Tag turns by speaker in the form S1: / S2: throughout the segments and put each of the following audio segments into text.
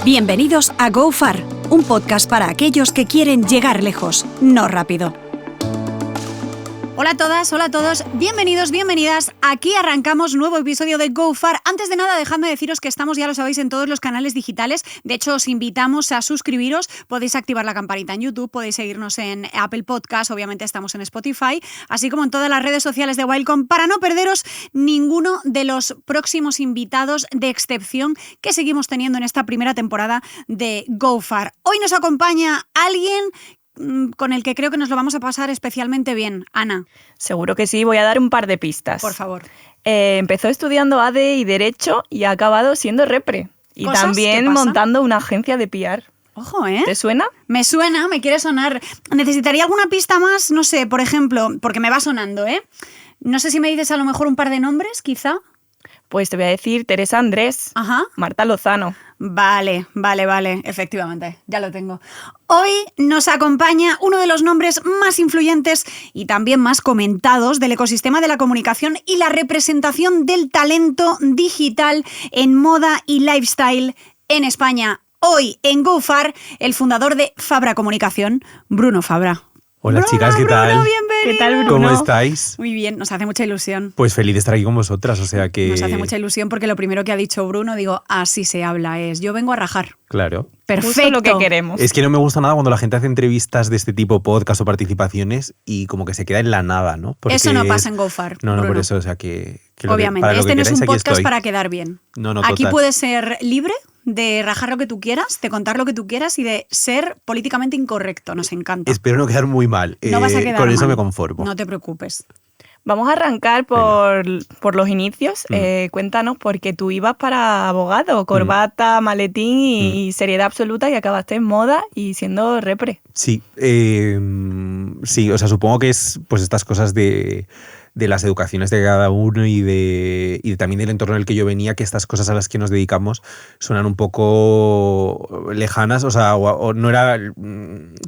S1: Bienvenidos a Go Far, un podcast para aquellos que quieren llegar lejos, no rápido. Hola a todas, hola a todos, bienvenidos, bienvenidas. Aquí arrancamos nuevo episodio de Go Far. Antes de nada, dejadme deciros que estamos, ya lo sabéis, en todos los canales digitales. De hecho, os invitamos a suscribiros. Podéis activar la campanita en YouTube, podéis seguirnos en Apple Podcast, obviamente estamos en Spotify, así como en todas las redes sociales de Wildcom, para no perderos ninguno de los próximos invitados de excepción que seguimos teniendo en esta primera temporada de Go Far. Hoy nos acompaña alguien con el que creo que nos lo vamos a pasar especialmente bien. Ana.
S2: Seguro que sí, voy a dar un par de pistas.
S1: Por favor.
S2: Empezó estudiando ADE y Derecho y ha acabado siendo repre. Y también montando una agencia de PR.
S1: Ojo, ¿eh?
S2: ¿Te suena?
S1: Me suena, me quiere sonar. ¿Necesitaría alguna pista más? No sé, por ejemplo, porque me va sonando, ¿eh? No sé si me dices a lo mejor un par de nombres, quizá.
S2: Pues te voy a decir Teresa Andrés,
S1: Ajá.
S2: Marta Lozano.
S1: Vale, efectivamente, ya lo tengo. Hoy nos acompaña uno de los nombres más influyentes y también más comentados del ecosistema de la comunicación y la representación del talento digital en moda y lifestyle en España. Hoy en Go Far, el fundador de Fabra Comunicación, Bruno Fabra.
S3: Hola chicas, ¿qué tal?
S1: Bruno, bienvenido.
S2: ¿Qué tal, Bruno?
S3: ¿Cómo estáis?
S1: Muy bien, nos hace mucha ilusión.
S3: Pues feliz de estar aquí con vosotras, o sea que...
S1: Nos hace mucha ilusión porque lo primero que ha dicho Bruno, digo, así se habla, es yo vengo a rajar.
S3: Claro.
S1: Perfecto.
S2: Justo lo que queremos.
S3: Es que no me gusta nada cuando la gente hace entrevistas de este tipo, podcast o participaciones, y como que se queda en la nada, ¿no? Porque
S1: eso no pasa en Go Far,
S3: No,
S1: Bruno.
S3: por eso, o sea que
S1: obviamente,
S3: para lo
S1: este
S3: que
S1: no es
S3: queráis,
S1: un
S3: aquí
S1: podcast
S3: estoy.
S1: para quedar bien.
S3: No,
S1: Aquí
S3: total.
S1: puedes ser libre de rajar lo que tú quieras, de contar lo que tú quieras y de ser políticamente incorrecto. Nos encanta.
S3: Espero no quedar muy mal.
S1: No vas a quedar
S3: con eso
S1: mal.
S3: me conformo.
S1: No te preocupes.
S2: Vamos a arrancar por los inicios. Cuéntanos, porque tú ibas para abogado, corbata, maletín y seriedad absoluta, y acabaste en moda y siendo repre.
S3: Sí, sí, o sea, supongo que es pues estas cosas de las educaciones de cada uno y también del entorno en el que yo venía, que estas cosas a las que nos dedicamos suenan un poco lejanas, o sea, o no era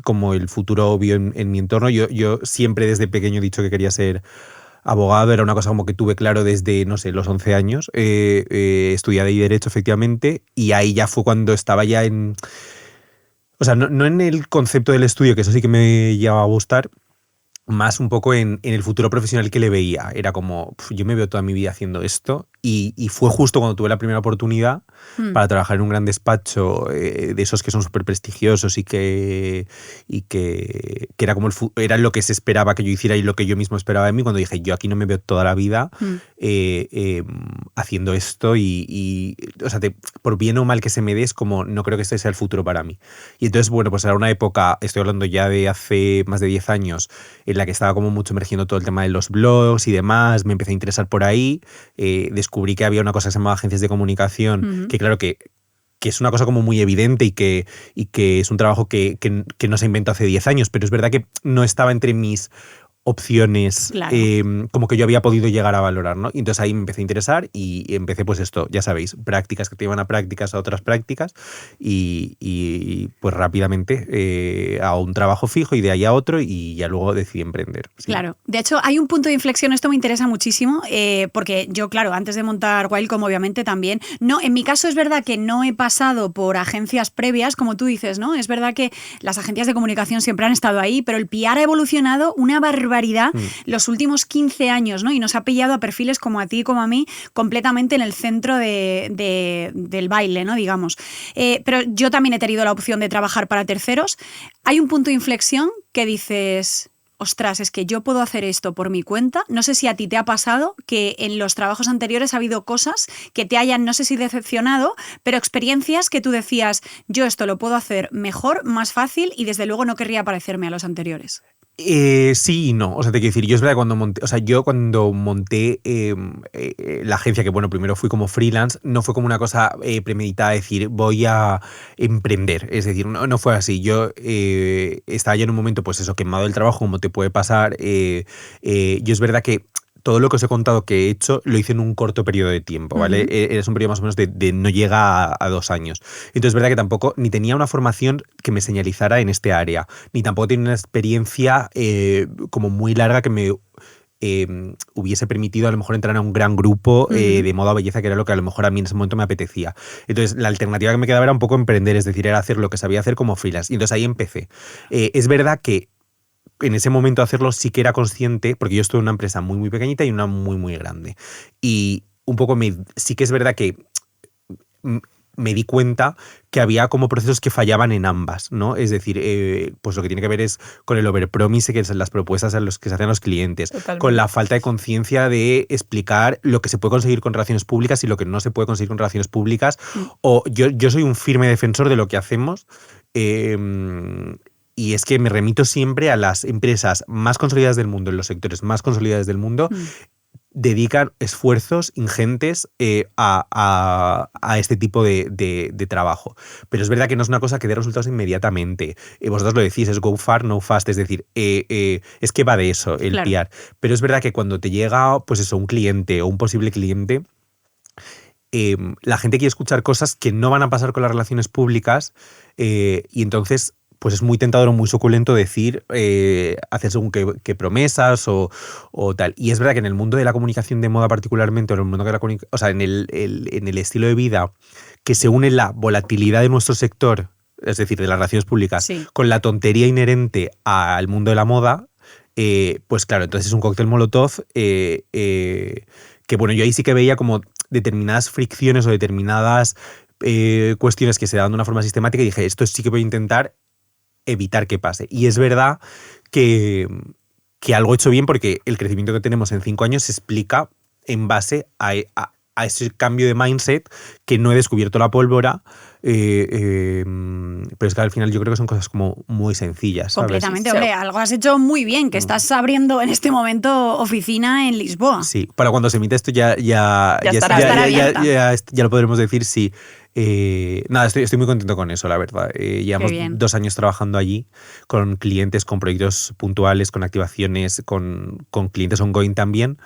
S3: como el futuro obvio en mi entorno. Yo siempre desde pequeño he dicho que quería ser abogado, era una cosa como que tuve claro desde, no sé, los 11 años. Estudié ahí Derecho, efectivamente, y ahí ya fue cuando estaba ya en... O sea, no en el concepto del estudio, que eso sí que me llevaba a gustar, más un poco en el futuro profesional que le veía. Era como, yo me veo toda mi vida haciendo esto, y fue justo cuando tuve la primera oportunidad para trabajar en un gran despacho de esos que son súper prestigiosos y que era como era lo que se esperaba que yo hiciera y lo que yo mismo esperaba de mí, cuando dije, yo aquí no me veo toda la vida haciendo esto y o sea, por bien o mal que se me dé, es como, no creo que este sea el futuro para mí. Y entonces, bueno, pues era una época, estoy hablando ya de hace más de 10 años, en la que estaba como mucho emergiendo todo el tema de los blogs y demás. Me empecé a interesar por ahí, descubrí que había una cosa que se llamaba agencias de comunicación, que claro que es una cosa como muy evidente y que es un trabajo que no se inventó hace 10 años, pero es verdad que no estaba entre mis opciones,
S1: claro,
S3: como que yo había podido llegar a valorar, ¿no? Y entonces ahí me empecé a interesar y empecé, pues esto, ya sabéis, prácticas que te llevan a prácticas, a otras prácticas, y pues rápidamente a un trabajo fijo y de ahí a otro, y ya luego decidí emprender. Sí.
S1: Claro, de hecho hay un punto de inflexión, esto me interesa muchísimo, porque yo, claro, antes de montar Wildcom, obviamente también, no, en mi caso es verdad que no he pasado por agencias previas, como tú dices, ¿no? Es verdad que las agencias de comunicación siempre han estado ahí, pero el PR ha evolucionado una barbaridad los últimos 15 años, ¿no? Y nos ha pillado a perfiles como a ti y como a mí completamente en el centro del baile, ¿no? Digamos. Pero yo también he tenido la opción de trabajar para terceros. Hay un punto de inflexión que dices, ostras, es que yo puedo hacer esto por mi cuenta. No sé si a ti te ha pasado que en los trabajos anteriores ha habido cosas que te hayan, no sé si decepcionado, pero experiencias que tú decías, yo esto lo puedo hacer mejor, más fácil, y desde luego no querría parecerme a los anteriores.
S3: Sí y no, o sea, te quiero decir, yo es verdad que cuando monté la agencia, que bueno, primero fui como freelance, no fue como una cosa premeditada, decir, voy a emprender, es decir, no fue así. Yo estaba ya en un momento, pues eso, quemado del trabajo, como te puede pasar. Yo es verdad que todo lo que os he contado que he hecho lo hice en un corto periodo de tiempo, ¿vale? Es un periodo más o menos de no llega a 2 años. Entonces es verdad que tampoco ni tenía una formación que me señalizara en este área, ni tampoco tenía una experiencia como muy larga que me hubiese permitido a lo mejor entrar a un gran grupo de moda o belleza, que era lo que a lo mejor a mí en ese momento me apetecía. Entonces, la alternativa que me quedaba era un poco emprender, es decir, era hacer lo que sabía hacer como freelance. Y entonces ahí empecé. Es verdad que en ese momento hacerlo sí que era consciente, porque yo estuve en una empresa muy, muy pequeñita y una muy, muy grande. Y un poco sí que es verdad que me di cuenta que había como procesos que fallaban en ambas, ¿no? Es decir, pues lo que tiene que ver es con el overpromise, que son las propuestas a los que se hacen los clientes,
S2: Totalmente.
S3: con la falta de conciencia de explicar lo que se puede conseguir con relaciones públicas y lo que no se puede conseguir con relaciones públicas. O yo soy un firme defensor de lo que hacemos. Y es que me remito siempre a las empresas más consolidadas del mundo, en los sectores más consolidados del mundo, dedican esfuerzos ingentes a este tipo de trabajo. Pero es verdad que no es una cosa que dé resultados inmediatamente. Vosotros lo decís, es go far, no fast, es decir, es que va de eso el PR. Pero es verdad que cuando te llega, pues eso, un cliente o un posible cliente, la gente quiere escuchar cosas que no van a pasar con las relaciones públicas y entonces pues es muy tentador o muy suculento decir, hacer según qué promesas o tal. Y es verdad que en el mundo de la comunicación de moda particularmente, o en el mundo de la o sea, en el estilo de vida, que se une la volatilidad de nuestro sector, es decir, de las relaciones públicas, con la tontería inherente al mundo de la moda, pues claro, entonces es un cóctel molotov que bueno, yo ahí sí que veía como determinadas fricciones o determinadas cuestiones que se daban de una forma sistemática y dije, esto sí que voy a intentar evitar que pase. Y es verdad que algo hecho bien, porque el crecimiento que tenemos en 5 años se explica en base a ese cambio de mindset, que no he descubierto la pólvora, pero es que al final yo creo que son cosas como muy sencillas, ¿sabes?
S1: Completamente, hombre, algo has hecho muy bien, que estás abriendo en este momento oficina en Lisboa.
S3: Sí, para cuando se emita esto ya lo podremos decir, sí. Nada, estoy muy contento con eso, la verdad. Llevamos 2 años trabajando allí con clientes, con proyectos puntuales, con activaciones, con clientes ongoing también.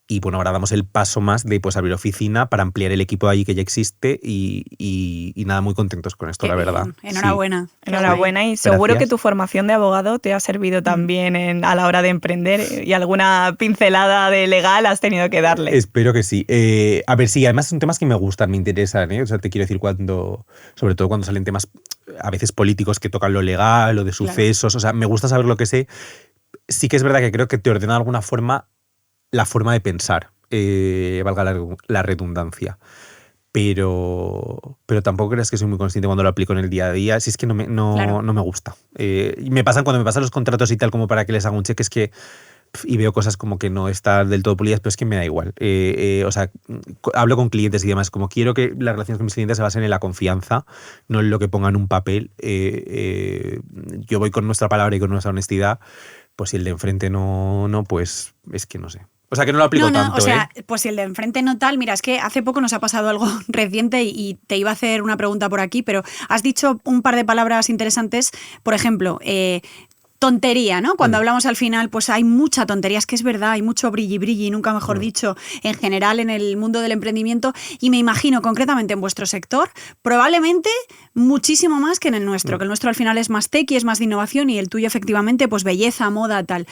S3: Y bueno, ahora damos el paso más de pues abrir oficina para ampliar el equipo allí que ya existe y nada, muy contentos con esto, la verdad.
S1: Enhorabuena.
S2: Sí. Enhorabuena y seguro que tu formación de abogado te ha servido también a la hora de emprender y alguna pincelada de legal has tenido que darle.
S3: Espero que sí. A ver, sí, además son temas que me gustan, me interesan, ¿eh? O sea, te quiero decir, sobre todo cuando salen temas a veces políticos que tocan lo legal o de sucesos, o sea, me gusta saber lo que sé. Sí que es verdad que creo que te ordena de alguna forma la forma de pensar, valga la redundancia. Pero tampoco creas que soy muy consciente cuando lo aplico en el día a día. Si es que no me gusta. Cuando me pasan los contratos y tal como para que les haga un cheque, es que y veo cosas como que no están del todo pulidas, pero es que me da igual. O sea, hablo con clientes y demás, como quiero que las relaciones con mis clientes se basen en la confianza, no en lo que pongan en un papel. Yo voy con nuestra palabra y con nuestra honestidad, pues si el de enfrente no, pues es que no sé. O sea, que no lo aplico tanto.
S1: O sea, pues si el de enfrente no tal, mira, es que hace poco nos ha pasado algo reciente y te iba a hacer una pregunta por aquí, pero has dicho un par de palabras interesantes. Por ejemplo, tontería, ¿no? Cuando hablamos al final, pues hay mucha tontería, es que es verdad, hay mucho brilli, nunca mejor dicho, en general en el mundo del emprendimiento, y me imagino concretamente en vuestro sector, probablemente muchísimo más que en el nuestro, que el nuestro al final es más tech y es más de innovación y el tuyo efectivamente, pues belleza, moda, tal.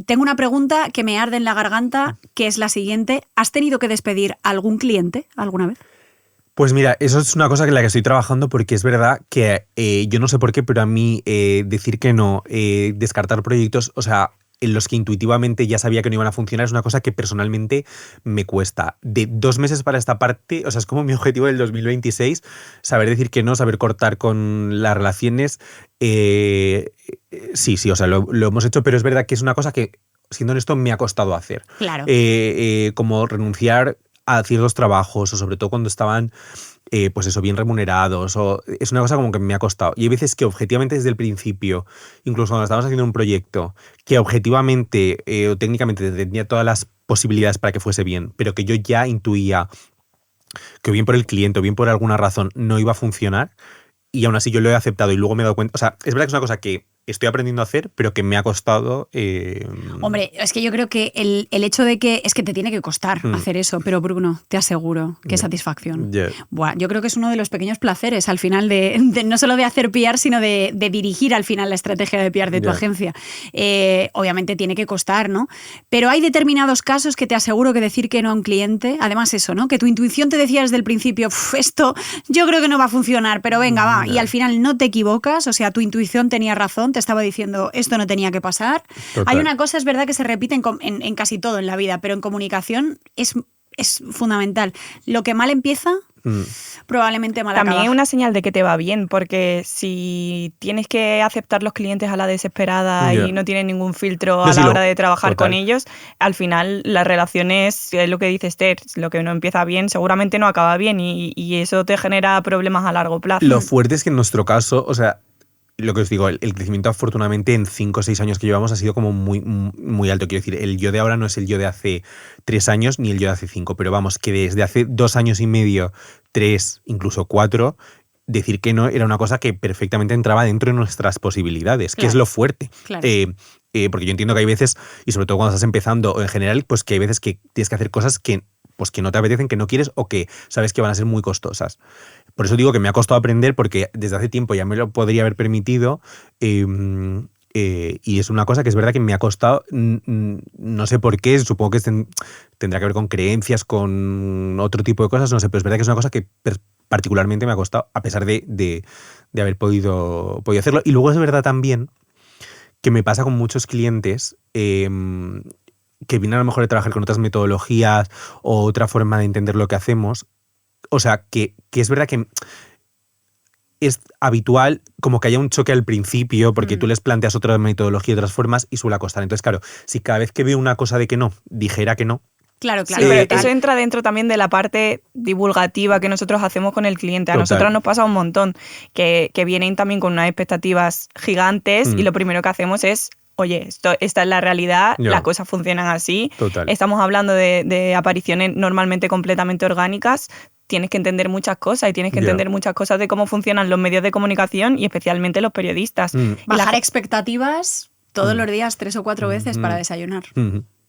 S1: Tengo una pregunta que me arde en la garganta, que es la siguiente. ¿Has tenido que despedir a algún cliente alguna vez?
S3: Pues mira, eso es una cosa en la que estoy trabajando porque es verdad que yo no sé por qué, pero a mí decir que no, descartar proyectos, o sea, en los que intuitivamente ya sabía que no iban a funcionar, es una cosa que personalmente me cuesta. De 2 meses para esta parte, o sea, es como mi objetivo del 2026, saber decir que no, saber cortar con las relaciones. Sí, o sea, lo hemos hecho, pero es verdad que es una cosa que, siendo honesto, me ha costado hacer.
S1: Claro.
S3: Como renunciar a ciertos trabajos, o sobre todo cuando estaban, pues eso, bien remunerados, o es una cosa como que me ha costado. Y hay veces que objetivamente desde el principio, incluso cuando estábamos haciendo un proyecto, que objetivamente o técnicamente tenía todas las posibilidades para que fuese bien, pero que yo ya intuía que o bien por el cliente o bien por alguna razón no iba a funcionar, y aún así yo lo he aceptado y luego me he dado cuenta. O sea, es verdad que es una cosa que estoy aprendiendo a hacer, pero que me ha costado...
S1: Hombre, es que yo creo que el hecho de que es que te tiene que costar hacer eso, pero Bruno, te aseguro, qué satisfacción. Buah, yo creo que es uno de los pequeños placeres al final de no solo de hacer PR, sino de dirigir al final la estrategia de PR de tu agencia. Obviamente tiene que costar, ¿no? Pero hay determinados casos que te aseguro que decir que no a un cliente, además eso, ¿no? Que tu intuición te decía desde el principio, esto yo creo que no va a funcionar, pero venga, va, y al final no te equivocas, o sea, tu intuición tenía razón, te estaba diciendo esto no tenía que pasar.
S3: Total.
S1: Hay una cosa, es verdad, que se repite en casi todo en la vida, pero en comunicación es fundamental. Lo que mal empieza, probablemente mal acaba.
S2: También es una señal de que te va bien, porque si tienes que aceptar los clientes a la desesperada y no tienes ningún filtro a la hora de trabajar con ellos, al final las relaciones, es lo que dice Esther, lo que no empieza bien seguramente no acaba bien y eso te genera problemas a largo plazo.
S3: Lo fuerte es que en nuestro caso, o sea, lo que os digo, el crecimiento afortunadamente en 5 o 6 años que llevamos ha sido como muy, muy alto. Quiero decir, el yo de ahora no es el yo de hace 3 años ni el yo de hace 5, pero vamos, que desde hace 2 años y medio, 3, incluso 4, decir que no era una cosa que perfectamente entraba dentro de nuestras posibilidades, que es lo fuerte.
S1: Claro.
S3: Porque yo entiendo que hay veces, y sobre todo cuando estás empezando o en general, pues que hay veces que tienes que hacer cosas que no te apetecen, que no quieres o que sabes que van a ser muy costosas. Por eso digo que me ha costado aprender, porque desde hace tiempo ya me lo podría haber permitido, y es una cosa que es verdad que me ha costado, no sé por qué, supongo que tendrá que ver con creencias, con otro tipo de cosas, no sé, pero es verdad que es una cosa que particularmente me ha costado, a pesar de haber podido hacerlo. Y luego es verdad también que me pasa con muchos clientes que vienen a lo mejor de trabajar con otras metodologías o otra forma de entender lo que hacemos. O sea, que es verdad que es habitual como que haya un choque al principio porque tú les planteas otra metodología, otras formas y suele costar. Entonces, claro, si cada vez que veo una cosa de que no, dijera que no.
S1: Claro.
S2: Sí, pero eso entra dentro también de la parte divulgativa que nosotros hacemos con el cliente. A nosotros nos pasa un montón que vienen también con unas expectativas gigantes y lo primero que hacemos es: oye, esta es la realidad, las cosas funcionan así.
S3: Total.
S2: Estamos hablando de apariciones normalmente completamente orgánicas. Tienes que entender muchas cosas y tienes que entender muchas cosas de cómo funcionan los medios de comunicación y especialmente los periodistas.
S1: Bajar expectativas todos los días 3 o 4 veces para desayunar.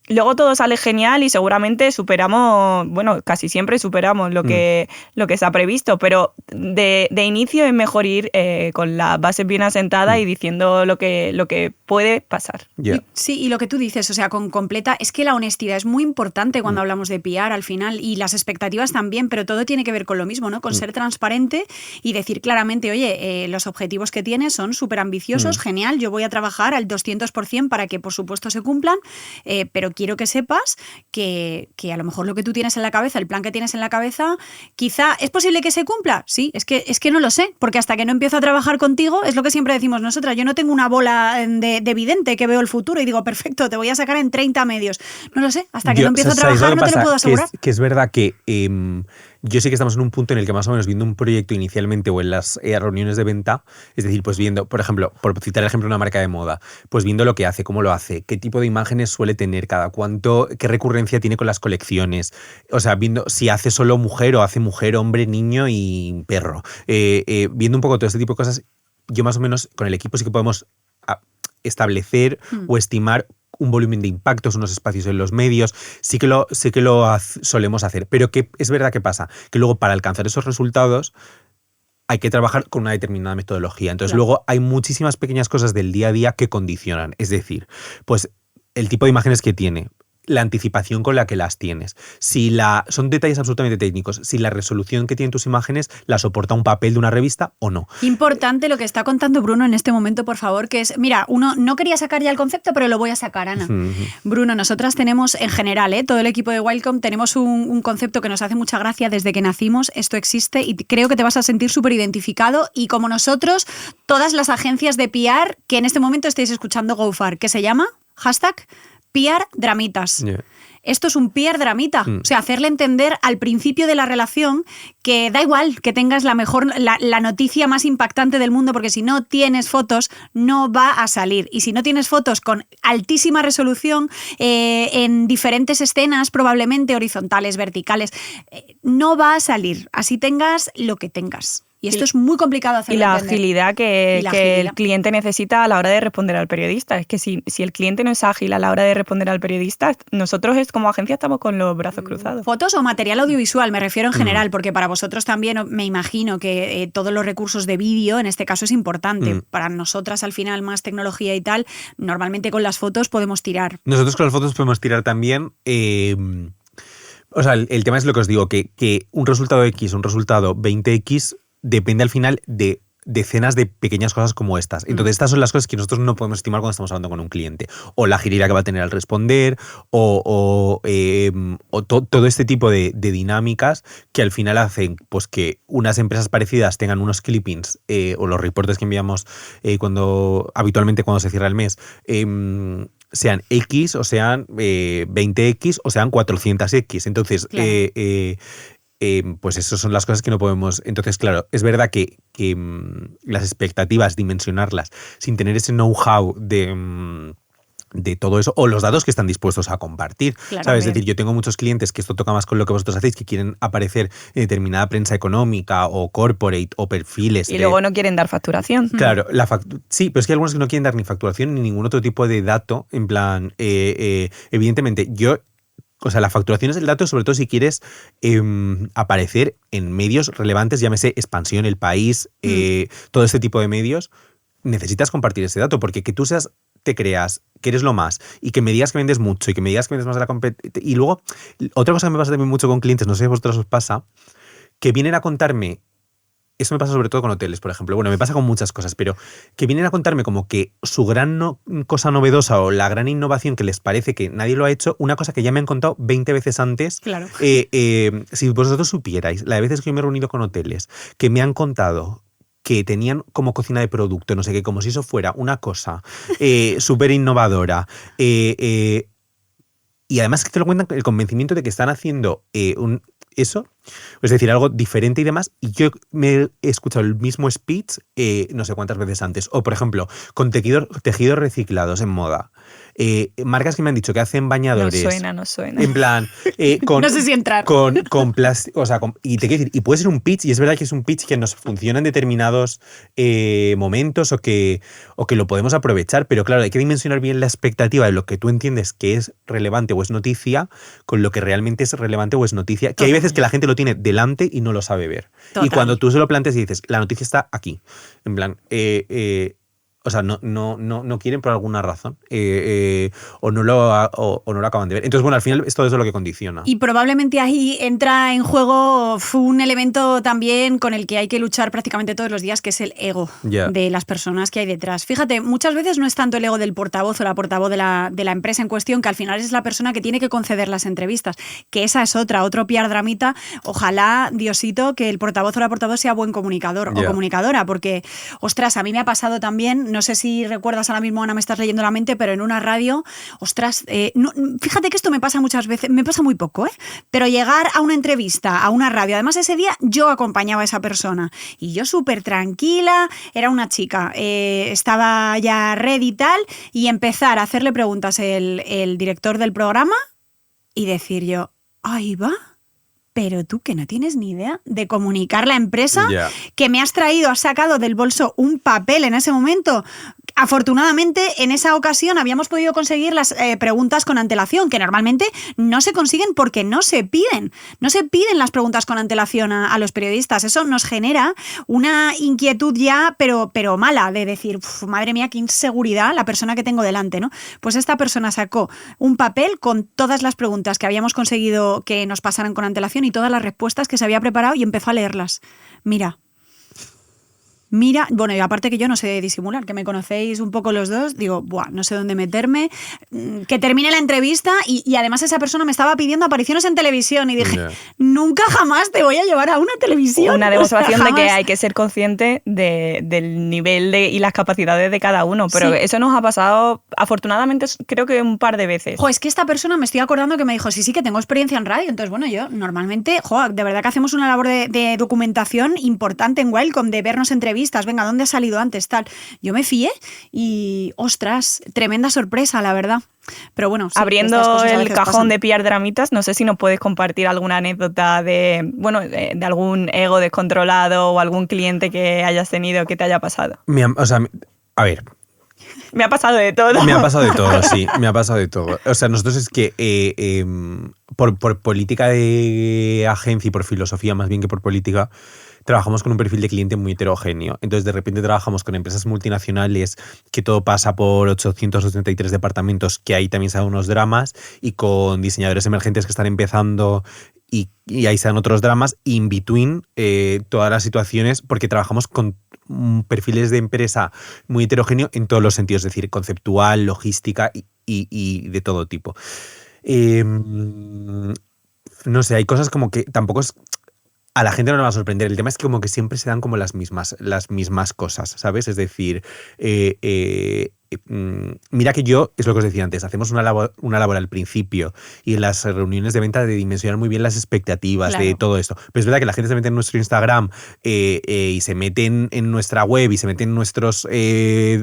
S2: Luego todo sale genial y seguramente superamos, bueno, casi siempre superamos lo que se ha previsto, pero de inicio es mejor ir con las bases bien asentadas y diciendo lo que puede pasar.
S1: Y lo que tú dices, o sea, con completa... Es que la honestidad es muy importante cuando hablamos de PR al final, y las expectativas también, pero todo tiene que ver con lo mismo, ¿no? Con ser transparente y decir claramente, oye, los objetivos que tienes son súper ambiciosos, genial, yo voy a trabajar al 200% para que por supuesto se cumplan, pero quiero que sepas que a lo mejor lo que tú tienes en la cabeza, el plan que tienes en la cabeza, quizá es posible que se cumpla. Sí, es que no lo sé, porque hasta que no empiezo a trabajar contigo, es lo que siempre decimos nosotras, yo no tengo una bola de vidente que veo el futuro y digo, perfecto, te voy a sacar en 30 medios. No lo sé, hasta que no empiezo a trabajar no te lo puedo asegurar.
S3: Que es verdad que yo sé que estamos en un punto en el que más o menos viendo un proyecto inicialmente o en las reuniones de venta, es decir, pues viendo, por ejemplo, por citar el ejemplo de una marca de moda, pues viendo lo que hace, cómo lo hace, qué tipo de imágenes suele tener cada cuánto, qué recurrencia tiene con las colecciones, o sea, viendo si hace solo mujer o hace mujer, hombre, niño y perro, viendo un poco todo este tipo de cosas, yo más o menos con el equipo sí que podemos establecer o estimar un volumen de impactos, unos espacios en los medios, sí que lo solemos hacer, pero que es verdad que pasa, que luego para alcanzar esos resultados hay que trabajar con una determinada metodología. Entonces luego hay muchísimas pequeñas cosas del día a día que condicionan, es decir, pues el tipo de imágenes que tiene, la anticipación con la que las tienes, son detalles absolutamente técnicos, si la resolución que tienen tus imágenes la soporta un papel de una revista o no.
S1: Importante lo que está contando Bruno en este momento, por favor, que es, mira, uno no quería sacar ya el concepto, pero lo voy a sacar, Ana. Bruno, nosotras tenemos en general, todo el equipo de Wildcom, tenemos un concepto que nos hace mucha gracia desde que nacimos, esto existe y creo que te vas a sentir súper identificado, y como nosotros, todas las agencias de PR que en este momento estáis escuchando GoFar, que se llama PR Dramitas. Esto es un PR dramita. O sea, hacerle entender al principio de la relación que da igual que tengas la noticia más impactante del mundo, porque si no tienes fotos no va a salir. Y si no tienes fotos con altísima resolución en diferentes escenas, probablemente horizontales, verticales, no va a salir. Así tengas lo que tengas. Y esto es muy complicado hacerlo.
S2: Y la agilidad que el cliente necesita a la hora de responder al periodista. Es que si el cliente no es ágil a la hora de responder al periodista, nosotros como agencia estamos con los brazos cruzados.
S1: Fotos o material audiovisual, me refiero en general, porque para vosotros también me imagino que todos los recursos de vídeo, en este caso es importante. Para nosotras al final más tecnología y tal, normalmente con las fotos podemos tirar.
S3: Nosotros con las fotos podemos tirar también. O sea, el tema es lo que os digo, que un resultado X, un resultado 20X, depende al final de decenas de pequeñas cosas como estas. Entonces, estas son las cosas que nosotros no podemos estimar cuando estamos hablando con un cliente. O la agilidad que va a tener al responder, o todo este tipo de dinámicas que al final hacen pues que unas empresas parecidas tengan unos clippings o los reportes que enviamos habitualmente cuando se cierra el mes, sean X o sean 20X o sean 400X. Entonces, claro. Pues esas son las cosas que no podemos. Entonces, claro, es verdad que las expectativas, dimensionarlas sin tener ese know-how de todo eso, o los datos que están dispuestos a compartir. Claro, ¿sabes? Es decir, yo tengo muchos clientes, que esto toca más con lo que vosotros hacéis, que quieren aparecer en determinada prensa económica o corporate o perfiles.
S2: Y luego no quieren dar facturación.
S3: Claro, sí, pero es que hay algunos que no quieren dar ni facturación ni ningún otro tipo de dato. En plan, evidentemente, o sea, la facturación es el dato, sobre todo si quieres aparecer en medios relevantes, llámese Expansión, El País, todo este tipo de medios. Necesitas compartir ese dato, porque que tú te creas que eres lo más y que me digas que vendes mucho y que me digas que vendes más de la competencia. Y luego, otra cosa que me pasa también mucho con clientes, no sé si a vosotros os pasa, que vienen a contarme. Eso me pasa sobre todo con hoteles, por ejemplo. Bueno, me pasa con muchas cosas, pero que vienen a contarme como que su gran cosa novedosa o la gran innovación que les parece que nadie lo ha hecho, una cosa que ya me han contado 20 veces antes.
S1: Claro.
S3: Si vosotros supierais la de veces que yo me he reunido con hoteles que me han contado que tenían como cocina de producto, no sé qué, como si eso fuera una cosa súper innovadora. Y además que te lo cuentan el convencimiento de que están haciendo eso, es decir, algo diferente y demás, y yo me he escuchado el mismo speech no sé cuántas veces antes. O, por ejemplo, con tejidos reciclados en moda. Marcas que me han dicho que hacen bañadores.
S2: No suena.
S3: En plan,
S1: no sé si entrar.
S3: Con plástico, o sea, y te quiero decir, y puede ser un pitch, y es verdad que es un pitch que nos funciona en determinados momentos o que lo podemos aprovechar, pero claro, hay que dimensionar bien la expectativa de lo que tú entiendes que es relevante o es noticia con lo que realmente es relevante o es noticia, que hay veces que la gente lo tiene delante y no lo sabe ver. Total. Y cuando tú se lo planteas y dices, la noticia está aquí, en plan, o sea, no quieren por alguna razón o no lo acaban de ver. Entonces, bueno, al final es todo eso lo que condiciona.
S1: Y probablemente ahí entra en juego un elemento también con el que hay que luchar prácticamente todos los días, que es el ego de las personas que hay detrás. Fíjate, muchas veces no es tanto el ego del portavoz o la portavoz de la empresa en cuestión, que al final es la persona que tiene que conceder las entrevistas, que esa es otro piar dramita. Ojalá, Diosito, que el portavoz o la portavoz sea buen comunicador o comunicadora, porque, ostras, a mí me ha pasado también. No sé si recuerdas ahora mismo, Ana, me estás leyendo la mente, pero en una radio, ostras, fíjate que esto me pasa muchas veces, me pasa muy poco, pero llegar a una entrevista, a una radio, además ese día yo acompañaba a esa persona y yo súper tranquila, era una chica, estaba ya ready y tal, y empezar a hacerle preguntas el director del programa y decir yo, ahí va. Pero tú que no tienes ni idea de comunicar la empresa, que me has sacado del bolso un papel en ese momento. Afortunadamente, en esa ocasión habíamos podido conseguir las preguntas con antelación, que normalmente no se consiguen porque no se piden. No se piden las preguntas con antelación a los periodistas. Eso nos genera una inquietud ya, pero mala, de decir, madre mía, qué inseguridad la persona que tengo delante, ¿no? Pues esta persona sacó un papel con todas las preguntas que habíamos conseguido que nos pasaran con antelación y todas las respuestas que se había preparado y empezó a leerlas. Mira, bueno, y aparte que yo no sé disimular, que me conocéis un poco los dos, digo, no sé dónde meterme, que termine la entrevista y además esa persona me estaba pidiendo apariciones en televisión y dije, nunca jamás te voy a llevar a una televisión.
S2: Una demostración de que hay que ser consciente del nivel y las capacidades de cada uno, pero eso nos ha pasado, afortunadamente, creo que un par de veces.
S1: Es que esta persona me estoy acordando que me dijo, sí, que tengo experiencia en radio, entonces bueno, yo normalmente, de verdad que hacemos una labor de documentación importante en Welcome, de vernos entrevistas entrevistas, venga, ¿dónde has salido antes? Tal. Yo me fié y, ostras, tremenda sorpresa, la verdad. Pero bueno, sí,
S2: abriendo el cajón de PR Dramitas, no sé si nos puedes compartir alguna anécdota de algún ego descontrolado o algún cliente que hayas tenido que te haya pasado.
S3: A ver.
S2: Me ha pasado de todo.
S3: Me ha pasado de todo, sí. Me ha pasado de todo. O sea, nosotros es que por política de agencia y por filosofía, más bien que por política, trabajamos con un perfil de cliente muy heterogéneo. Entonces, de repente trabajamos con empresas multinacionales que todo pasa por 883 departamentos, que ahí también se dan unos dramas, y con diseñadores emergentes que están empezando y ahí se dan otros dramas, in between todas las situaciones, porque trabajamos con perfiles de empresa muy heterogéneo en todos los sentidos, es decir, conceptual, logística y de todo tipo. No sé, hay cosas como que tampoco es... A la gente no le va a sorprender. El tema es que como que siempre se dan como las mismas cosas, ¿sabes? Es decir, mira que yo, es lo que os decía antes, hacemos una labor al principio y en las reuniones de venta de dimensionar muy bien las expectativas, claro, de todo esto. Pero es verdad que la gente se mete en nuestro Instagram y se mete en nuestra web y se mete en nuestros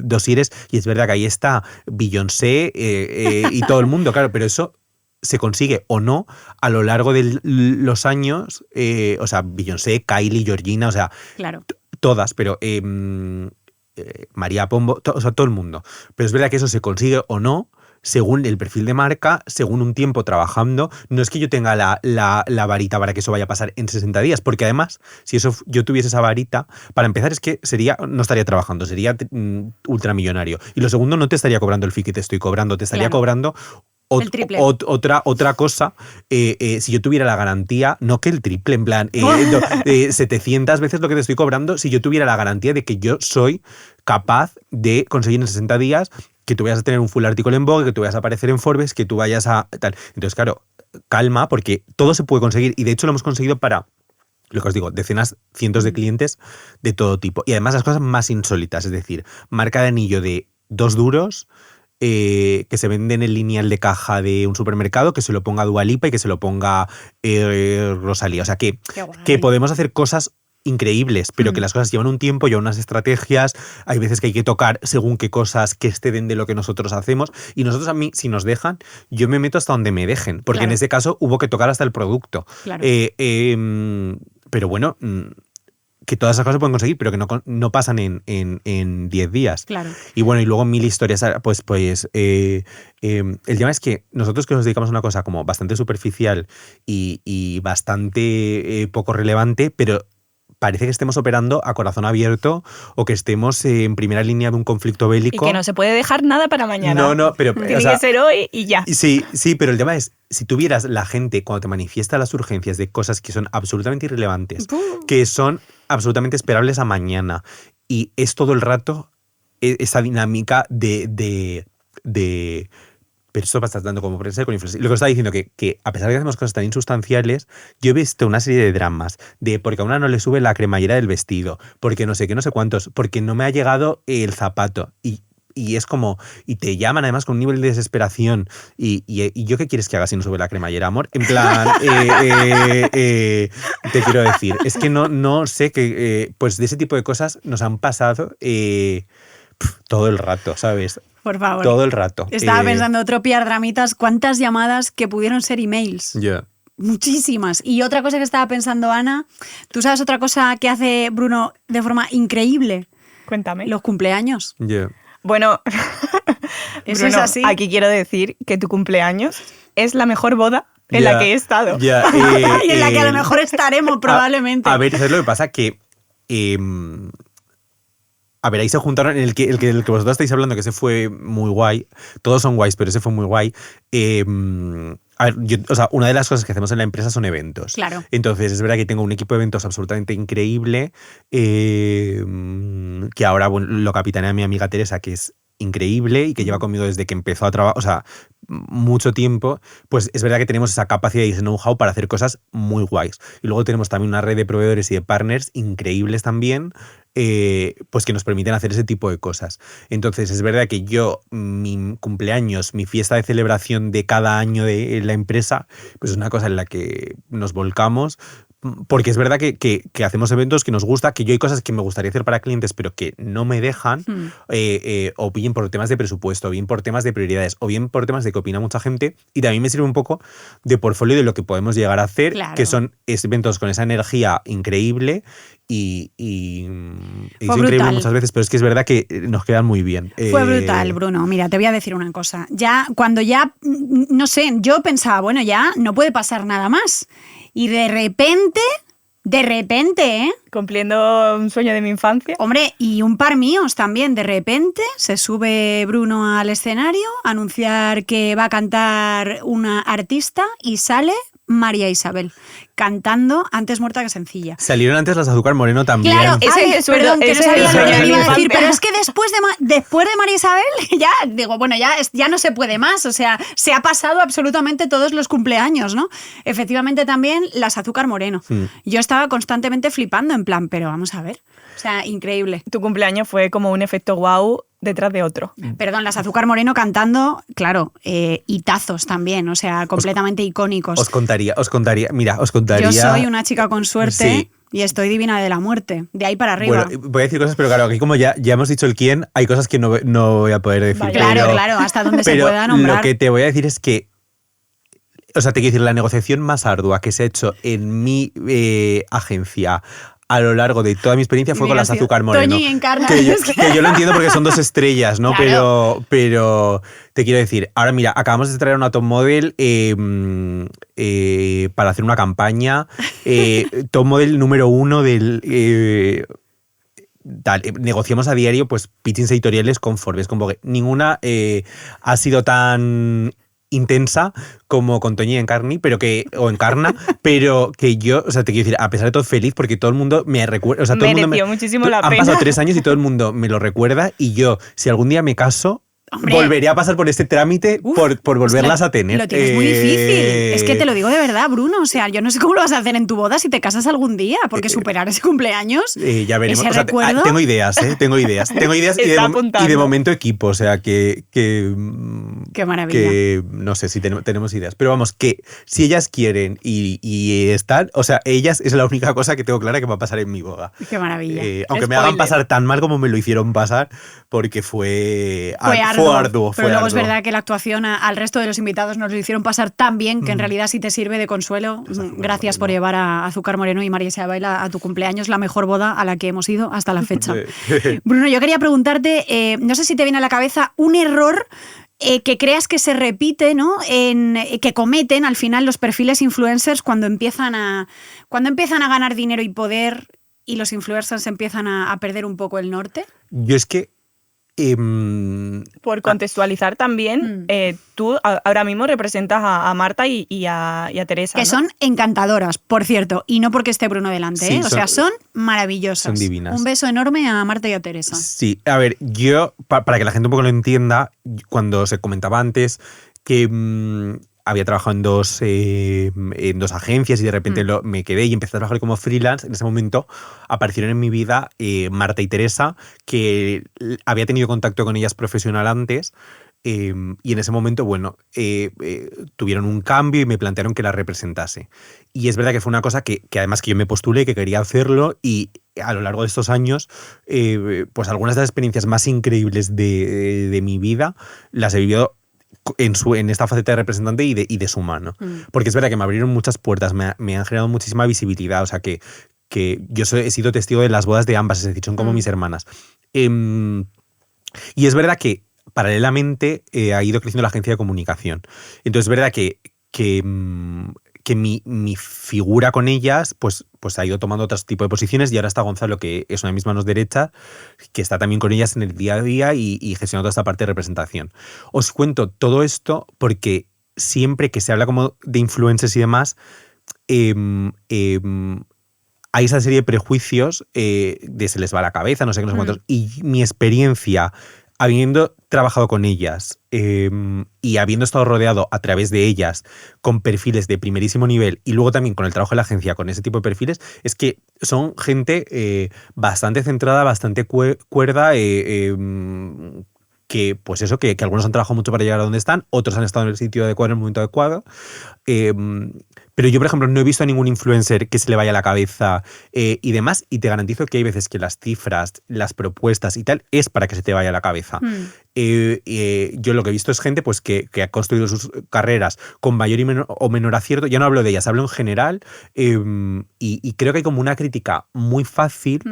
S3: dosieres, y es verdad que ahí está Beyoncé y todo el mundo, claro, pero eso se consigue o no a lo largo de los años, o sea, Beyoncé, Kylie, Georgina, o sea,
S1: claro,
S3: todas, pero María Pombo, o sea, todo el mundo. Pero es verdad que eso se consigue o no según el perfil de marca, según un tiempo trabajando. No es que yo tenga la varita para que eso vaya a pasar en 60 días, porque además, si yo tuviese esa varita, para empezar es que no estaría trabajando, sería ultramillonario. Y lo segundo, no te estaría cobrando el fee que te estoy cobrando, te estaría cobrando
S1: el triple.
S3: Otra cosa, si yo tuviera la garantía, no que el triple, en plan, 700 veces lo que te estoy cobrando, si yo tuviera la garantía de que yo soy capaz de conseguir en 60 días que tú vayas a tener un full artículo en Vogue, que tú vayas a aparecer en Forbes, que tú vayas a tal. Entonces, claro, calma, porque todo se puede conseguir, y de hecho lo hemos conseguido para, lo que os digo, decenas, cientos de clientes de todo tipo. Y además las cosas más insólitas, es decir, marca de anillo de 2 duros, que se venden en lineal de caja de un supermercado, que se lo ponga Dua Lipa y que se lo ponga Rosalía. O sea, que podemos hacer cosas increíbles, pero que las cosas llevan un tiempo, llevan unas estrategias, hay veces que hay que tocar según qué cosas que exceden de lo que nosotros hacemos, y nosotros, a mí, si nos dejan, yo me meto hasta donde me dejen, porque claro, en ese caso hubo que tocar hasta el producto.
S1: Claro.
S3: Pero bueno, que todas esas cosas se pueden conseguir, pero que no pasan en 10 días.
S1: Claro.
S3: Y bueno, y luego 1000 historias, pues el tema es que nosotros, que nos dedicamos a una cosa como bastante superficial y bastante poco relevante, pero parece que estemos operando a corazón abierto o que estemos en primera línea de un conflicto bélico.
S2: Y que no se puede dejar nada para mañana.
S3: No, pero...
S2: Tiene que ser hoy y ya.
S3: Sí, pero el tema es, si tuvieras la gente cuando te manifiesta las urgencias de cosas que son absolutamente irrelevantes, que son absolutamente esperables a mañana, y es todo el rato esa dinámica de pero esto va a estar dando como prensa con influencia. Lo que os estaba diciendo, que a pesar de que hacemos cosas tan insustanciales, yo he visto una serie de dramas, de porque a una no le sube la cremallera del vestido, porque no sé qué, no sé cuántos, porque no me ha llegado el zapato, y es como, y te llaman además con un nivel de desesperación, y yo qué quieres que haga si no sube la cremallera, amor, en plan, te quiero decir, es que no sé, que pues de ese tipo de cosas nos han pasado todo el rato, ¿sabes?
S1: Por favor.
S3: Todo el rato.
S1: Estaba pensando, otro PR Dramitas, ¿cuántas llamadas que pudieron ser emails?
S3: Yeah.
S1: Muchísimas. Y otra cosa que estaba pensando, Ana, ¿tú sabes otra cosa que hace Bruno de forma increíble?
S2: Cuéntame.
S1: Los cumpleaños.
S3: Yeah.
S2: Bueno,
S1: eso
S2: Bruno,
S1: es así.
S2: Aquí quiero decir que tu cumpleaños es la mejor boda en la que he estado.
S1: Y en la que a lo mejor estaremos probablemente.
S3: A ver, ¿sabes lo que pasa? Que... A ver, ahí se juntaron el que vosotros estáis hablando, que ese fue muy guay. Todos son guays, pero ese fue muy guay. A ver, una de las cosas que hacemos en la empresa son eventos.
S1: Claro.
S3: Entonces, es verdad que tengo un equipo de eventos absolutamente increíble, que ahora lo capitanea mi amiga Teresa, que es increíble y que lleva conmigo desde que empezó a trabajar, o sea, mucho tiempo. Pues es verdad que tenemos esa capacidad y ese know-how para hacer cosas muy guays. Y luego tenemos también una red de proveedores y de partners increíbles también, pues que nos permiten hacer ese tipo de cosas. Entonces es verdad que mi cumpleaños, mi fiesta de celebración de cada año de la empresa, pues es una cosa en la que nos volcamos, porque es verdad que hacemos eventos que nos gusta, que yo hay cosas que me gustaría hacer para clientes, pero que no me dejan, o bien por temas de presupuesto, o bien por temas de prioridades, o bien por temas de que opina mucha gente, y también me sirve un poco de portfolio de lo que podemos llegar a hacer, que son eventos con esa energía increíble y es increíble muchas veces, pero es que es verdad que nos quedan muy bien.
S1: Fue brutal, Bruno. Mira, te voy a decir una cosa. Cuando no sé, yo pensaba, bueno, ya no puede pasar nada más. Y de repente,
S2: cumpliendo un sueño de mi infancia.
S1: Hombre, y un par míos también. De repente se sube Bruno al escenario a anunciar que va a cantar una artista y sale María Isabel cantando Antes muerta que sencilla.
S3: Salieron antes las Azúcar Moreno también.
S1: Claro, perdón, que no sabía lo que iba a decir, pero es que después de María Isabel, ya digo, bueno, ya no se puede más, o sea, se ha pasado absolutamente todos los cumpleaños, ¿no? Efectivamente también las Azúcar Moreno. Yo estaba constantemente flipando en plan, pero vamos a ver, o sea, increíble.
S2: Tu cumpleaños fue como un efecto wow detrás de otro.
S1: Perdón, las Azúcar Moreno cantando, claro, hitazos también, o sea, completamente icónicos.
S3: Os contaría.
S1: Yo soy una chica con suerte. Sí. Y estoy divina de la muerte, de ahí para arriba.
S3: Bueno, voy a decir cosas, pero claro, aquí como ya hemos dicho el quién, hay cosas que no voy a poder decir.
S1: Claro, hasta donde se pueda nombrar.
S3: Lo que te voy a decir es que, o sea, te quiero decir, la negociación más ardua que se ha hecho en mi agencia a lo largo de toda mi experiencia fue con las Azúcar Moreno.
S1: Toñi Encarna.
S3: Que yo lo entiendo porque son 2 estrellas, ¿no? Claro. Pero te quiero decir, ahora mira, acabamos de traer una top model para hacer una campaña. Top model número 1 del... negociamos a diario pues pitchings editoriales con Forbes, con Vogue. Ninguna ha sido tan intensa como con Toñi Encarni, pero que yo, o sea, te quiero decir, a pesar de todo, feliz porque todo el mundo me recuerda, o sea, todo el mundo
S2: muchísimo la pena.
S3: Han pasado 3 años y todo el mundo me lo recuerda, y yo, si algún día me caso, ¡hombre!, volveré a pasar por este trámite por volverlas a tener.
S1: Lo tienes muy difícil. Es que te lo digo de verdad, Bruno. O sea, yo no sé cómo lo vas a hacer en tu boda si te casas algún día, porque superar ese cumpleaños.
S3: Ya veremos.
S1: Ese recuerdo.
S3: Tengo ideas y de momento equipo. O sea, que
S1: qué maravilla.
S3: Que no sé si tenemos ideas. Pero vamos, que si ellas quieren y están, o sea, ellas es la única cosa que tengo clara que va a pasar en mi boda.
S1: Qué maravilla.
S3: Aunque me hagan pasar tan mal como me lo hicieron pasar, porque fue arduo.
S1: Pero luego es verdad que la actuación al resto de los invitados nos lo hicieron pasar tan bien que en realidad si te sirve de consuelo, gracias por llevar a Azúcar Moreno y María Isabel a tu cumpleaños, la mejor boda a la que hemos ido hasta la fecha. Bruno, yo quería preguntarte, no sé si te viene a la cabeza un error que creas que se repite, ¿no? Que cometen al final los perfiles influencers cuando empiezan a ganar dinero y poder y los influencers empiezan a perder un poco el norte.
S3: Yo es que
S2: por contextualizar también, tú ahora mismo representas a Marta y a Teresa,
S1: que
S2: ¿no?
S1: son encantadoras, por cierto, y no porque esté Bruno delante,
S3: sí,
S1: o sea, son maravillosas.
S3: Son divinas.
S1: Un beso enorme a Marta y a Teresa.
S3: Sí, a ver, yo, para que la gente un poco lo entienda, cuando se comentaba antes que había trabajado en dos agencias y de repente me quedé y empecé a trabajar como freelance. En ese momento aparecieron en mi vida Marta y Teresa, que había tenido contacto con ellas profesional antes, y en ese momento, bueno, tuvieron un cambio y me plantearon que la representase. Y es verdad que fue una cosa que además que yo me postulé, que quería hacerlo, y a lo largo de estos años, pues algunas de las experiencias más increíbles de mi vida las he vivido en esta faceta de representante y de su mano. Porque es verdad que me abrieron muchas puertas, me han generado muchísima visibilidad, o sea que yo he sido testigo de las bodas de ambas, es decir, son como mis hermanas. Y es verdad que paralelamente ha ido creciendo la agencia de comunicación. Entonces es verdad que mi figura con ellas pues ha ido tomando otro tipo de posiciones, y ahora está Gonzalo, que es una de mis manos derechas, que está también con ellas en el día a día y gestionando toda esta parte de representación. Os cuento todo esto porque siempre que se habla como de influencers y demás, hay esa serie de prejuicios de se les va la cabeza, no sé qué, no sé cuántos, y mi experiencia habiendo trabajado con ellas y habiendo estado rodeado a través de ellas con perfiles de primerísimo nivel, y luego también con el trabajo de la agencia con ese tipo de perfiles, es que son gente bastante centrada, bastante cuerda, que pues eso, que algunos han trabajado mucho para llegar a donde están, otros han estado en el sitio adecuado, en el momento adecuado, Pero yo, por ejemplo, no he visto a ningún influencer que se le vaya la cabeza y demás, y te garantizo que hay veces que las cifras, las propuestas y tal, es para que se te vaya la cabeza. Yo lo que he visto es gente pues, que ha construido sus carreras con mayor o menor acierto. Ya no hablo de ellas, hablo en general, y creo que hay como una crítica muy fácil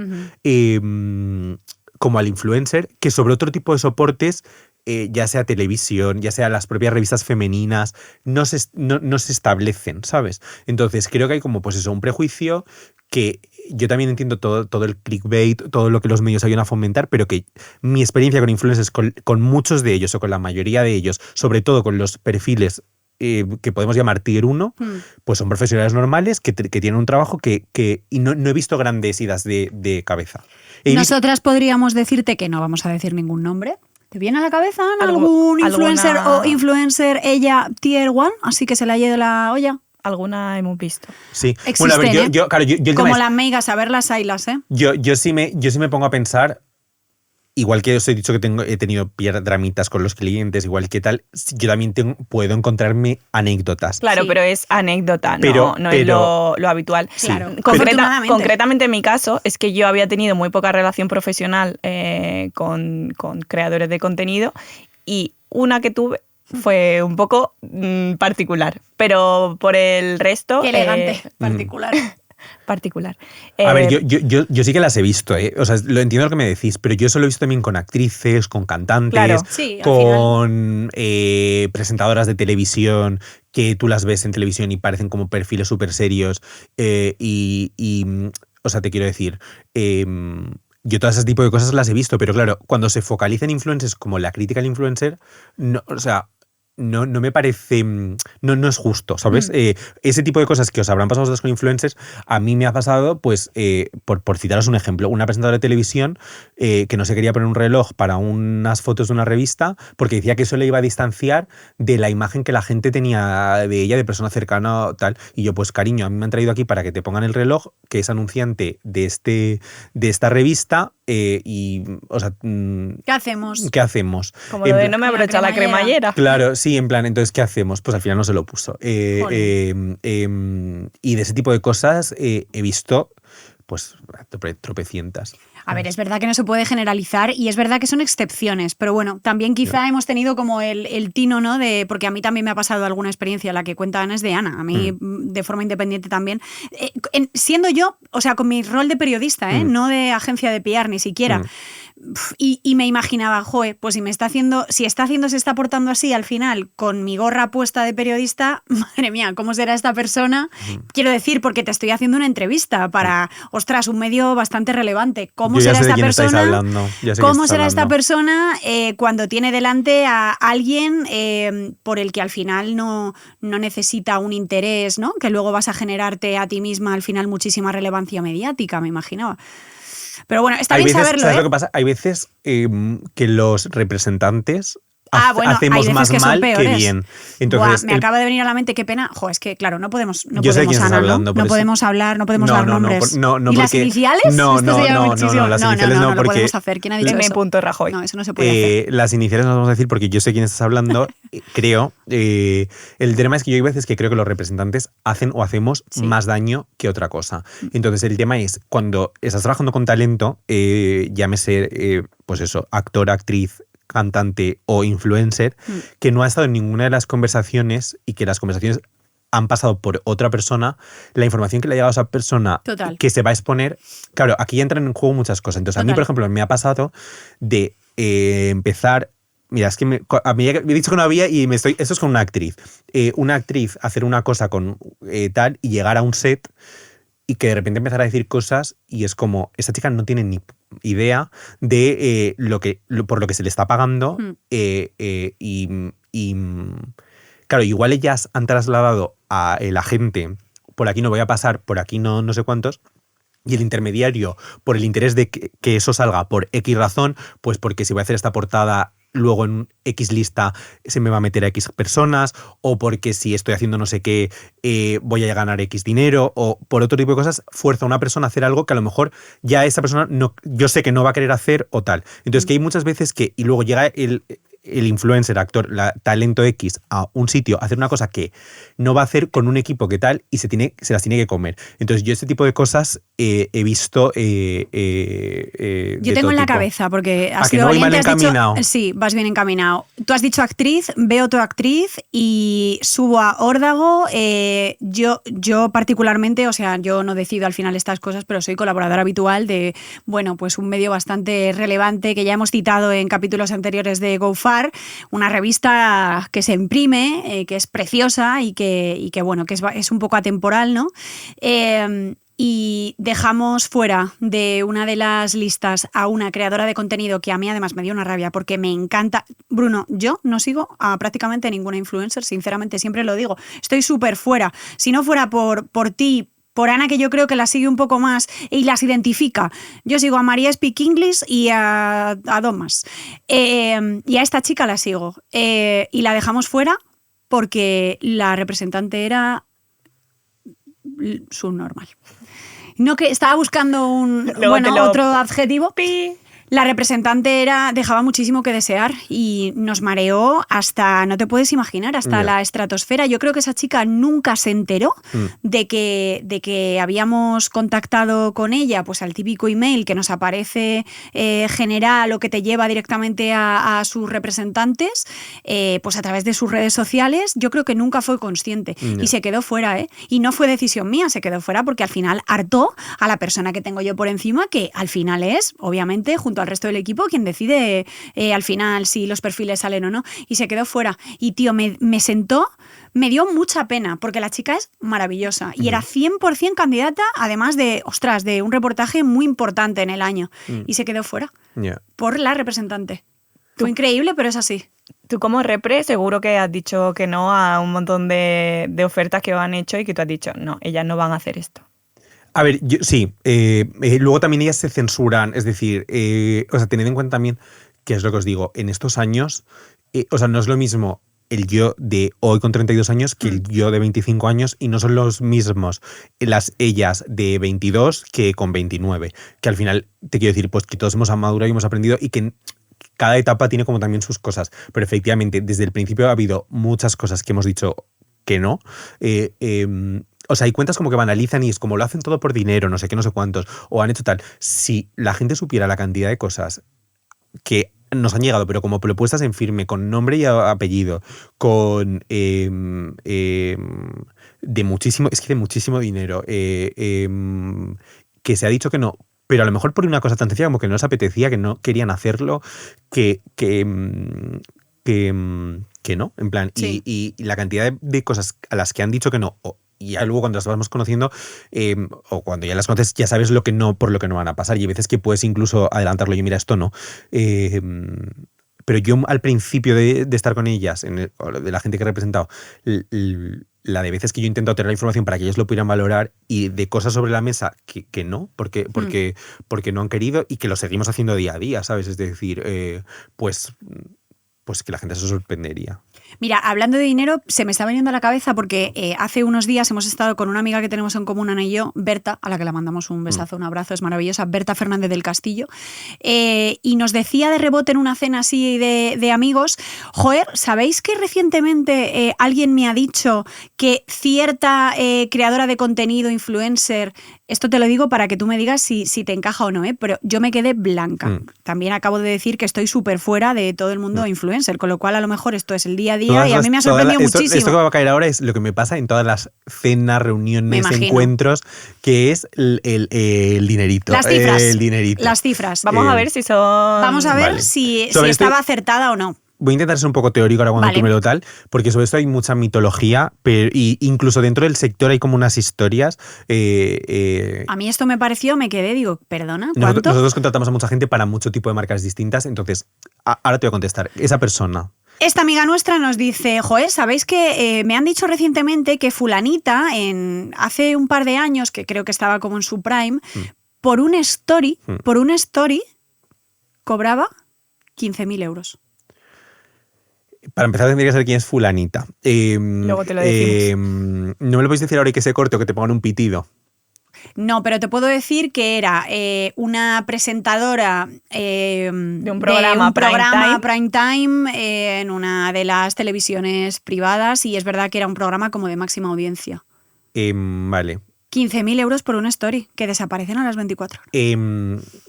S3: como al influencer, que sobre otro tipo de soportes, ya sea televisión, ya sea las propias revistas femeninas, no se establecen, ¿sabes? Entonces creo que hay como pues eso, un prejuicio que yo también entiendo todo el clickbait, todo lo que los medios ayudan a fomentar, pero que mi experiencia con influencers, con muchos de ellos o con la mayoría de ellos, sobre todo con los perfiles que podemos llamar Tier 1, pues son profesionales normales que tienen un trabajo y no he visto grandes idas de cabeza.
S1: Nosotras podríamos decirte que no vamos a decir ningún nombre. ¿Te viene a la cabeza algún influencer o influencer ella Tier 1? Así que se le ha ido la olla.
S2: Alguna hemos visto.
S3: Sí.
S1: Existen,
S3: bueno, a ver, yo
S1: como las meigas, a verlas, haylas, ¿eh?
S3: Yo sí me pongo a pensar, igual que os he dicho que he tenido dramitas con los clientes, igual que tal, yo también puedo encontrarme anécdotas.
S2: Claro, pero es anécdota, no es lo habitual.
S3: Sí.
S1: Claro,
S2: concretamente en mi caso, es que yo había tenido muy poca relación profesional con creadores de contenido, y una que tuve fue un poco particular, pero por el resto...
S1: Qué elegante, particular.
S3: A ver, yo sí que las he visto, ¿eh? O sea, lo entiendo lo que me decís, pero yo eso lo he visto también con actrices, con cantantes,
S2: claro.
S1: Sí,
S3: con presentadoras de televisión, que tú las ves en televisión y parecen como perfiles súper serios, o sea, te quiero decir... yo todo ese tipo de cosas las he visto, pero claro, cuando se focaliza en influencers como la crítica al influencer, no, o sea, no me parece, no es justo, ¿sabes? Ese tipo de cosas que os habrán pasado vosotros con influencers, a mí me ha pasado, pues, por citaros un ejemplo, una presentadora de televisión que no se quería poner un reloj para unas fotos de una revista porque decía que eso le iba a distanciar de la imagen que la gente tenía de ella, de persona cercana o tal. Y yo, pues, cariño, a mí me han traído aquí para que te pongan el reloj, que es anunciante de esta revista, y, o sea...
S1: ¿Qué hacemos?
S3: ¿Qué hacemos?
S2: Como lo de no me abrocha la cremallera.
S3: Claro, sí, en plan, entonces, ¿qué hacemos? Pues al final no se lo puso. Y de ese tipo de cosas he visto, pues, tropecientas.
S1: A ver, es verdad que no se puede generalizar y es verdad que son excepciones, pero bueno, también quizá hemos tenido como el tino, ¿no? Porque a mí también me ha pasado alguna experiencia, la que cuenta Ana es de Ana, a mí de forma independiente también. Siendo yo, o sea, con mi rol de periodista, no de agencia de PR ni siquiera. Y me imaginaba, joe, pues si se está portando así al final con mi gorra puesta de periodista, madre mía, ¿cómo será esta persona? Quiero decir, porque te estoy haciendo una entrevista para, ostras, un medio bastante relevante. ¿Cómo será esta persona? ¿Cómo será esta persona cuando tiene delante a alguien por el que al final no necesita un interés, ¿no? Que luego vas a generarte a ti misma al final muchísima relevancia mediática, me imaginaba. Pero bueno, está bien saberlo,
S3: ¿sabes lo que pasa? Hay veces que los representantes hacemos más mal que bien. Entonces,
S1: me acaba de venir a la mente, qué pena. Es que claro, no podemos
S3: Ana, ¿no?
S1: No podemos hablar, no podemos dar nombres.
S3: No,
S1: ¿Y las iniciales?
S3: No, las iniciales no, porque...
S1: lo podemos hacer. ¿Quién ha dicho eso?
S2: Rajoy.
S1: No, eso no se puede hacer.
S3: Las iniciales no las vamos a decir porque yo sé quién estás hablando, creo. El tema es que yo hay veces que creo que los representantes hacen o hacemos más daño que otra cosa. Entonces, el tema es, cuando estás trabajando con talento, llámese, pues eso, actor, actriz, cantante o influencer, que no ha estado en ninguna de las conversaciones y que las conversaciones han pasado por otra persona, la información que le ha llegado a esa persona que se va a exponer, claro, aquí entran en juego muchas cosas. Entonces, a mí, por ejemplo, me ha pasado de empezar... Mira, es que a mí he dicho que no había y esto es con una actriz. Una actriz hacer una cosa con tal y llegar a un set y que de repente empezar a decir cosas y es como, esta chica no tiene ni idea de por lo que se le está pagando claro, igual ellas han trasladado a la gente, por aquí no voy a pasar, por aquí no sé cuántos, y el intermediario, por el interés de que eso salga por X razón, pues porque si voy a hacer esta portada luego en X lista se me va a meter a X personas, o porque si estoy haciendo no sé qué voy a ganar X dinero, o por otro tipo de cosas, fuerza a una persona a hacer algo que a lo mejor ya esa persona yo sé que no va a querer hacer o tal. Entonces que hay muchas veces que, y luego llega el influencer, actor, talento X a un sitio a hacer una cosa que no va a hacer con un equipo que tal y se las tiene que comer. Entonces yo este tipo de cosas he visto
S1: yo tengo en la cabeza, porque has sido
S3: no voy mal encaminado.
S1: Sí, vas bien encaminado. Tú has dicho actriz, veo tu actriz y subo a Órdago. Yo particularmente, o sea, yo no decido al final estas cosas, pero soy colaboradora habitual de, bueno, pues un medio bastante relevante que ya hemos citado en capítulos anteriores de GoFar, una revista que se imprime, que es preciosa y que bueno, que es un poco atemporal, ¿no? Y dejamos fuera de una de las listas a una creadora de contenido que a mí además me dio una rabia porque me encanta. Bruno, yo no sigo a prácticamente ninguna influencer, sinceramente, siempre lo digo. Estoy súper fuera. Si no fuera por ti, por Ana, que yo creo que las sigue un poco más y las identifica. Yo sigo a María Speak English y a Domas. Y a esta chica la sigo. Y la dejamos fuera porque la representante era subnormal. No, que estaba buscando otro adjetivo. La representante dejaba muchísimo que desear y nos mareó hasta, no te puedes imaginar, hasta la estratosfera. Yo creo que esa chica nunca se enteró de que habíamos contactado con ella, pues al típico email que nos aparece general o que te lleva directamente a sus representantes, pues a través de sus redes sociales. Yo creo que nunca fue consciente y se quedó fuera, ¿eh? Y no fue decisión mía, se quedó fuera porque al final hartó a la persona que tengo yo por encima, que al final es, obviamente, junto al resto del equipo quien decide al final si los perfiles salen o no, y se quedó fuera. Y tío, me dio mucha pena porque la chica es maravillosa y era 100% candidata, además de un reportaje muy importante en el año, y se quedó fuera por la representante. Fue increíble, pero es así.
S2: Tú como repre seguro que has dicho que no a un montón de ofertas que han hecho y que tú has dicho, no, ellas no van a hacer esto.
S3: A ver, sí. Luego también ellas se censuran. Es decir, tened en cuenta también, que es lo que os digo, en estos años, no es lo mismo el yo de hoy con 32 años que el yo de 25 años y no son los mismos ellas de 22 que con 29. Que al final, te quiero decir, pues que todos hemos madurado y hemos aprendido y que cada etapa tiene como también sus cosas. Pero efectivamente, desde el principio ha habido muchas cosas que hemos dicho que no. Hay cuentas como que banalizan y es como lo hacen todo por dinero, no sé qué, no sé cuántos, o han hecho tal. Si la gente supiera la cantidad de cosas que nos han llegado, pero como propuestas en firme, con nombre y apellido, con de muchísimo dinero, que se ha dicho que no, pero a lo mejor por una cosa tan sencilla como que no les apetecía, que no querían hacerlo, que no, en plan, sí. y la cantidad de cosas a las que han dicho que no, y ya luego cuando las vamos conociendo, o cuando ya las conoces, ya sabes por lo que no van a pasar, y hay veces que puedes incluso adelantarlo, y mira, esto no. Pero yo al principio de estar con ellas, de la gente que he representado, la de veces que yo he intentado tener la información para que ellos lo pudieran valorar, y de cosas sobre la mesa que no, porque no han querido, y que lo seguimos haciendo día a día, ¿sabes? Es decir, pues que la gente se sorprendería.
S1: Mira, hablando de dinero, se me está viniendo a la cabeza porque hace unos días hemos estado con una amiga que tenemos en común, Ana y yo, Berta, a la que le mandamos un besazo, un abrazo, es maravillosa, Berta Fernández del Castillo, y nos decía de rebote en una cena así de amigos, joder, ¿sabéis que recientemente alguien me ha dicho que cierta creadora de contenido, influencer, esto te lo digo para que tú me digas si te encaja o no, pero yo me quedé blanca. También acabo de decir que estoy súper fuera de todo el mundo influencer, con lo cual a lo mejor esto es el día a día y a mí me ha sorprendido muchísimo.
S3: Esto que va a caer ahora es lo que me pasa en todas las cenas, reuniones, encuentros, que es el dinerito.
S1: Las cifras.
S3: El dinerito.
S1: Las cifras.
S2: Vamos a ver si son...
S1: Vamos a ver si estaba acertada o no.
S3: Voy a intentar ser un poco teórico ahora cuando tú me lo tal, porque sobre esto hay mucha mitología, y incluso dentro del sector hay como unas historias.
S1: A mí esto me pareció, me quedé, digo, perdona, ¿cuánto?
S3: Nosotros contratamos a mucha gente para mucho tipo de marcas distintas, entonces ahora te voy a contestar. Esa persona.
S1: Esta amiga nuestra nos dice, joder, ¿sabéis que me han dicho recientemente que fulanita, hace un par de años, que creo que estaba como en su prime, por una story, cobraba 15.000 euros?
S3: Para empezar tendría que saber quién es fulanita.
S2: Luego te lo decimos.
S3: No me lo podéis decir ahora y que se corte o que te pongan un pitido.
S1: No, pero te puedo decir que era una presentadora
S2: de un programa
S1: prime time en una de las televisiones privadas, y es verdad que era un programa como de máxima audiencia.
S3: Vale.
S1: 15.000 euros por una story, que desaparecen a las 24 horas.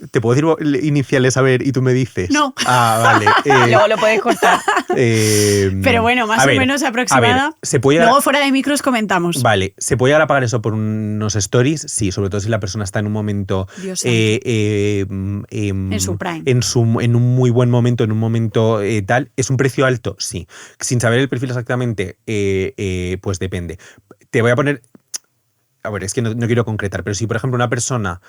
S3: ¿Te puedo decir iniciales a ver y tú me dices?
S1: No.
S3: Vale.
S2: Luego lo puedes cortar.
S1: Pero bueno, más o menos aproximada.
S3: ¿se puede
S1: Luego fuera de micros comentamos.
S3: Vale, ¿se puede llegar a pagar eso por unos stories? Sí, sobre todo si la persona está en un momento...
S1: en su prime.
S3: En un muy buen momento, en un momento tal. ¿Es un precio alto? Sí. Sin saber el perfil exactamente, pues depende. Te voy a poner... A ver, es que no quiero concretar, pero si, por ejemplo, una persona...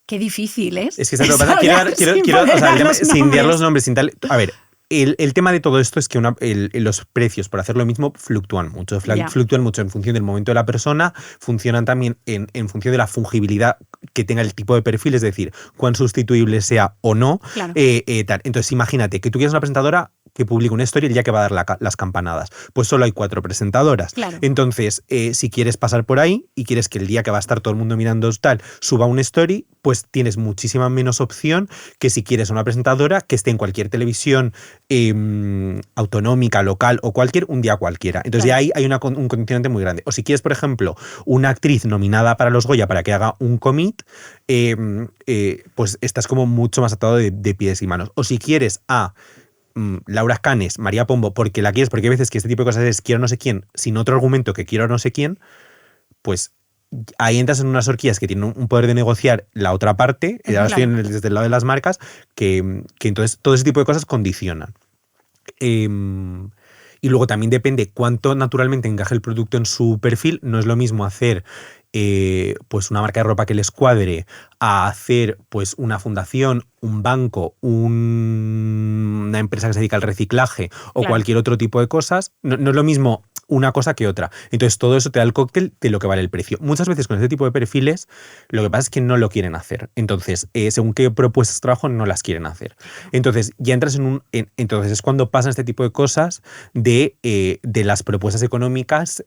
S1: Qué difícil, ¿eh?
S3: Es que ¿sabes lo que pasa? Quiero sin dar los nombres, sin tal... A ver, el tema de todo esto es que los precios por hacer lo mismo fluctúan mucho. Fluctúan mucho en función del momento de la persona, funcionan también en función de la fungibilidad que tenga el tipo de perfil, es decir, cuán sustituible sea o no.
S1: Claro.
S3: Tal. Entonces, imagínate que tú quieres una presentadora que publique una story el día que va a dar las campanadas. Pues solo hay 4 presentadoras.
S1: Claro.
S3: Entonces, si quieres pasar por ahí y quieres que el día que va a estar todo el mundo mirando tal, suba una story, pues tienes muchísima menos opción que si quieres una presentadora que esté en cualquier televisión autonómica, local o un día cualquiera. Entonces
S1: claro.
S3: ya hay un condicionante muy grande. O si quieres, por ejemplo, una actriz nominada para los Goya para que haga un commit, pues estás como mucho más atado de pies y manos. O si quieres a Laura Canes, María Pombo, porque la quieres, porque hay veces que este tipo de cosas es quiero no sé quién, sin otro argumento que quiero no sé quién, pues ahí entras en unas horquillas que tienen un poder de negociar la otra parte, y ahora estoy desde el lado de las marcas, que entonces todo ese tipo de cosas condicionan. Y luego también depende cuánto naturalmente encaje el producto en su perfil. No es lo mismo hacer pues una marca de ropa que les cuadre a hacer pues una fundación, un banco, una empresa que se dedica al reciclaje o cualquier otro tipo de cosas. No es lo mismo una cosa que otra. Entonces todo eso te da el cóctel de lo que vale el precio. Muchas veces con este tipo de perfiles lo que pasa es que no lo quieren hacer. Entonces, según qué propuestas de trabajo no las quieren hacer. Entonces ya entras entonces es cuando pasan este tipo de cosas de las propuestas económicas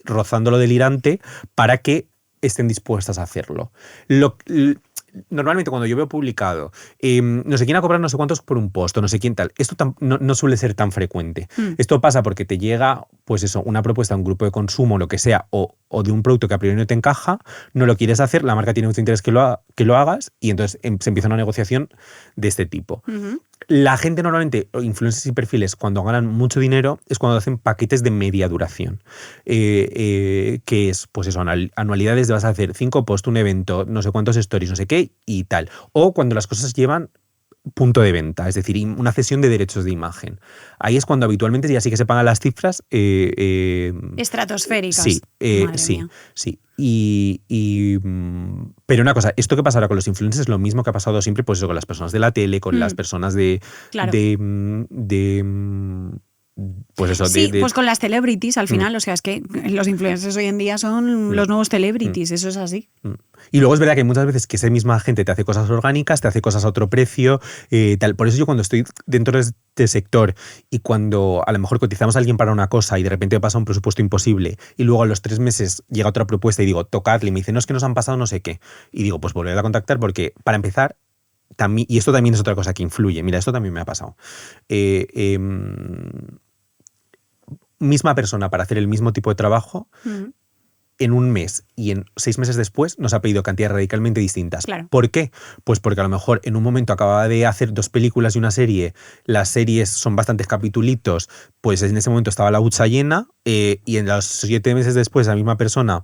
S3: rozando lo delirante para que estén dispuestas a hacerlo. Normalmente cuando yo veo publicado no sé quién a cobrar no sé cuántos por un post o no sé quién tal, esto no suele ser tan frecuente. Esto pasa porque te llega pues eso, una propuesta de un grupo de consumo, lo que sea, o de un producto que a priori no te encaja, no lo quieres hacer, la marca tiene mucho interés que lo hagas y entonces se empieza una negociación de este tipo. La gente normalmente, influencers y perfiles, cuando ganan mucho dinero es cuando hacen paquetes de media duración, que es pues eso, anualidades de vas a hacer 5 posts, un evento, no sé cuántos stories, no sé qué y tal. O cuando las cosas llevan punto de venta, es decir, una cesión de derechos de imagen. Ahí es cuando habitualmente ya sí que se pagan las cifras
S1: estratosféricas.
S3: Sí, sí. Pero una cosa, esto que pasa ahora con los influencers es lo mismo que ha pasado siempre pues eso, con las personas de la tele, con las personas pues eso,
S1: pues con las celebrities al final, o sea, es que los influencers hoy en día son los nuevos celebrities, eso es así.
S3: Y luego es verdad que muchas veces que esa misma gente te hace cosas orgánicas, te hace cosas a otro precio, tal. Por eso yo cuando estoy dentro de este sector y cuando a lo mejor cotizamos a alguien para una cosa y de repente pasa un presupuesto imposible y luego a los 3 meses llega otra propuesta y digo, tocadle, y me dice, no, es que nos han pasado no sé qué. Y digo, pues volver a contactar porque, para empezar, también, y esto también es otra cosa que influye, mira, esto también me ha pasado. Misma persona para hacer el mismo tipo de trabajo en un mes y en 6 meses después nos ha pedido cantidades radicalmente distintas.
S1: Claro.
S3: ¿Por qué? Pues porque a lo mejor en un momento acababa de hacer 2 películas y una serie, las series son bastantes capitulitos, pues en ese momento estaba la hucha llena y en los 7 meses después la misma persona,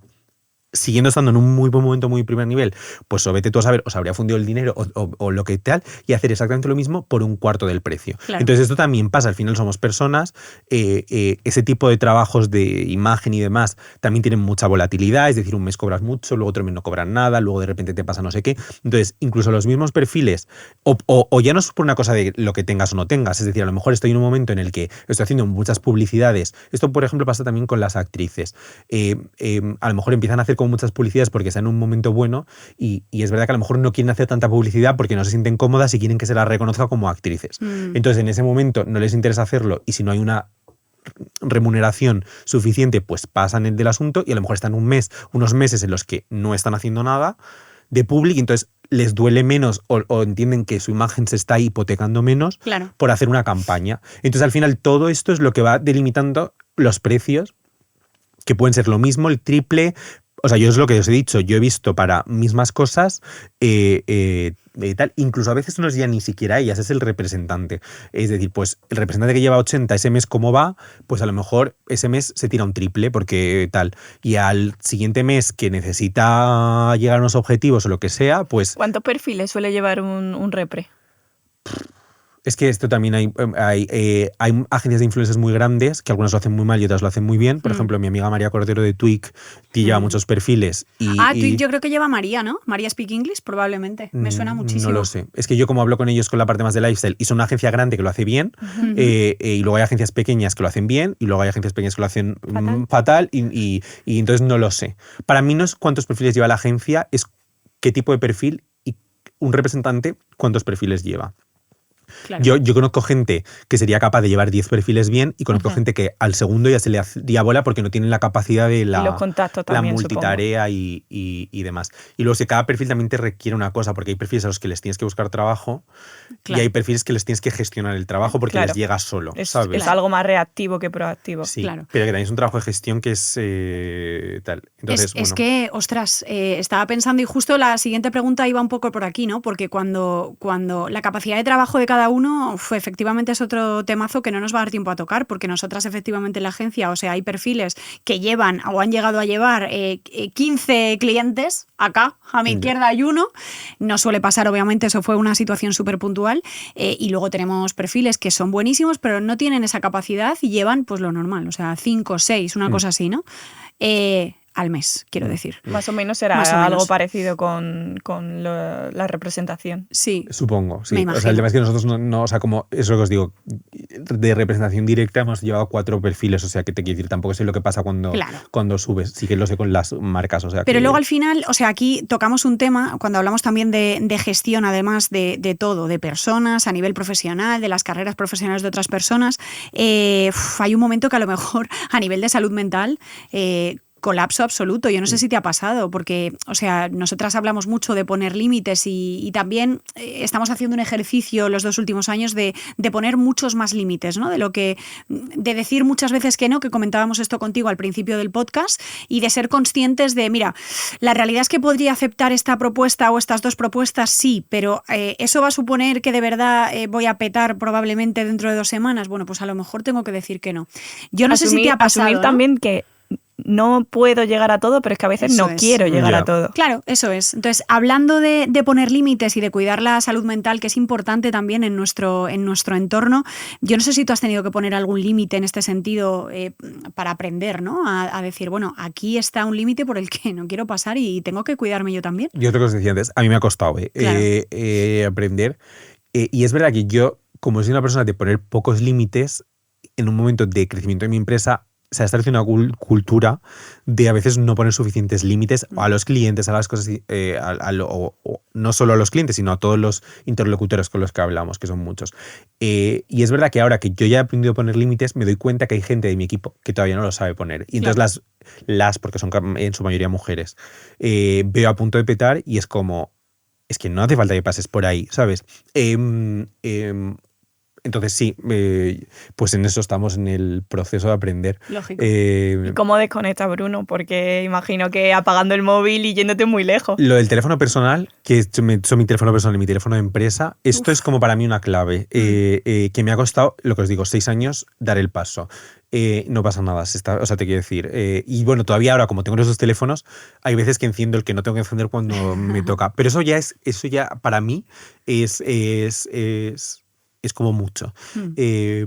S3: siguiendo estando en un muy buen momento, muy primer nivel, pues o vete tú a saber, os habría fundido el dinero o lo que tal, y hacer exactamente lo mismo por un cuarto del precio.
S1: Claro.
S3: Entonces esto también pasa, al final somos personas, ese tipo de trabajos de imagen y demás también tienen mucha volatilidad, es decir, un mes cobras mucho, luego otro mes no cobras nada, luego de repente te pasa no sé qué. Entonces, incluso los mismos perfiles, o ya no es por una cosa de lo que tengas o no tengas, es decir, a lo mejor estoy en un momento en el que estoy haciendo muchas publicidades. Esto, por ejemplo, pasa también con las actrices. A lo mejor empiezan a hacer con muchas publicidades porque están en un momento bueno y es verdad que a lo mejor no quieren hacer tanta publicidad porque no se sienten cómodas y quieren que se las reconozca como actrices. Entonces en ese momento no les interesa hacerlo y si no hay una remuneración suficiente, pues pasan del asunto y a lo mejor están unos meses en los que no están haciendo nada de public, y entonces les duele menos o entienden que su imagen se está hipotecando menos por hacer una campaña. Entonces, al final, todo esto es lo que va delimitando los precios, que pueden ser lo mismo, el triple. O sea, yo es lo que os he dicho, yo he visto para mismas cosas tal, incluso a veces no es ya ni siquiera ellas, es el representante. Es decir, pues el representante que lleva 80 ese mes, ¿cómo va? Pues a lo mejor ese mes se tira un triple porque tal. Y al siguiente mes que necesita llegar a unos objetivos o lo que sea, pues...
S2: ¿Cuántos perfiles suele llevar un repre?
S3: Es que esto también hay agencias de influencers muy grandes, que algunas lo hacen muy mal y otras lo hacen muy bien. Por ejemplo, mi amiga María Cordero de Twig lleva muchos perfiles.
S1: Twig yo creo que lleva María, ¿no? María Speak English, probablemente. Me suena muchísimo.
S3: No lo sé. Es que yo como hablo con ellos con la parte más de lifestyle, y son una agencia grande que lo hace bien, y luego hay agencias pequeñas que lo hacen bien, y luego hay agencias pequeñas que lo hacen fatal y entonces no lo sé. Para mí no es cuántos perfiles lleva la agencia, es qué tipo de perfil, y un representante cuántos perfiles lleva. Claro. Yo conozco gente que sería capaz de llevar 10 perfiles bien, y conozco gente que al segundo ya se le haría bola porque no tienen la capacidad de la multitarea y demás. Y luego, si cada perfil también te requiere una cosa, porque hay perfiles a los que les tienes que buscar trabajo y hay perfiles que les tienes que gestionar el trabajo porque les llega solo. ¿sabes?
S2: Es algo más reactivo que proactivo.
S3: Sí, pero que también es un trabajo de gestión que es tal. Entonces,
S1: es que, ostras, estaba pensando, y justo la siguiente pregunta iba un poco por aquí, ¿no? Porque cuando la capacidad de trabajo de cada uno, efectivamente es otro temazo que no nos va a dar tiempo a tocar, porque nosotras efectivamente en la agencia, o sea, hay perfiles que llevan o han llegado a llevar 15 clientes, acá a mi izquierda hay uno, no suele pasar obviamente, eso fue una situación súper puntual, y luego tenemos perfiles que son buenísimos pero no tienen esa capacidad y llevan pues lo normal, o sea, 5, 6, una cosa así, ¿no? Al mes, quiero decir.
S2: Más o menos será algo parecido con la representación.
S1: Sí.
S3: Supongo, sí. O sea, el tema es que nosotros no, o sea, como es lo que os digo, de representación directa hemos llevado 4 perfiles, o sea, que te quiero decir, tampoco sé lo que pasa cuando subes, sí que lo sé con las marcas, o sea.
S1: Pero luego al final, o sea, aquí tocamos un tema, cuando hablamos también de gestión, además de todo, de personas a nivel profesional, de las carreras profesionales de otras personas, hay un momento que a lo mejor a nivel de salud mental colapso absoluto. Yo no sé si te ha pasado, porque, o sea, nosotras hablamos mucho de poner límites y también estamos haciendo un ejercicio los 2 últimos años de poner muchos más límites, ¿no? De decir muchas veces que no, que comentábamos esto contigo al principio del podcast, y de ser conscientes de, mira, la realidad es que podría aceptar esta propuesta o estas 2 propuestas, sí, pero eso va a suponer que de verdad voy a petar probablemente dentro de 2 semanas. Bueno, pues a lo mejor tengo que decir que no. Yo no sé si te ha pasado,
S2: asumir también que no puedo llegar a todo, pero es que a veces quiero llegar a todo.
S1: Claro, eso es. Entonces, hablando de poner límites y de cuidar la salud mental, que es importante también en nuestro entorno, yo no sé si tú has tenido que poner algún límite en este sentido para aprender, ¿no? A decir, bueno, aquí está un límite por el que no quiero pasar y tengo que cuidarme yo también.
S3: Yo creo que os decía antes, a mí me ha costado aprender. Y es verdad que yo, como soy una persona de poner pocos límites, en un momento de crecimiento de mi empresa, se ha establecido una cultura de a veces no poner suficientes límites a los clientes, a las cosas, no solo a los clientes, sino a todos los interlocutores con los que hablamos, que son muchos. Y es verdad que ahora que yo ya he aprendido a poner límites, me doy cuenta que hay gente de mi equipo que todavía no lo sabe poner. Y entonces porque son en su mayoría mujeres, veo a punto de petar y es como, es que no hace falta que pases por ahí, ¿sabes? Entonces sí, pues en eso estamos en el proceso de aprender.
S1: Lógico.
S2: ¿Y cómo desconecta Bruno? Porque imagino que apagando el móvil y yéndote muy lejos.
S3: Lo del teléfono personal, que son mi teléfono personal y mi teléfono de empresa, esto es como para mí una clave, que me ha costado, lo que os digo, 6 años dar el paso. No pasa nada, o sea, te quiero decir. Y bueno, todavía ahora, como tengo los 2 teléfonos, hay veces que enciendo el que no tengo que encender cuando me toca. Pero eso ya para mí es como mucho. Y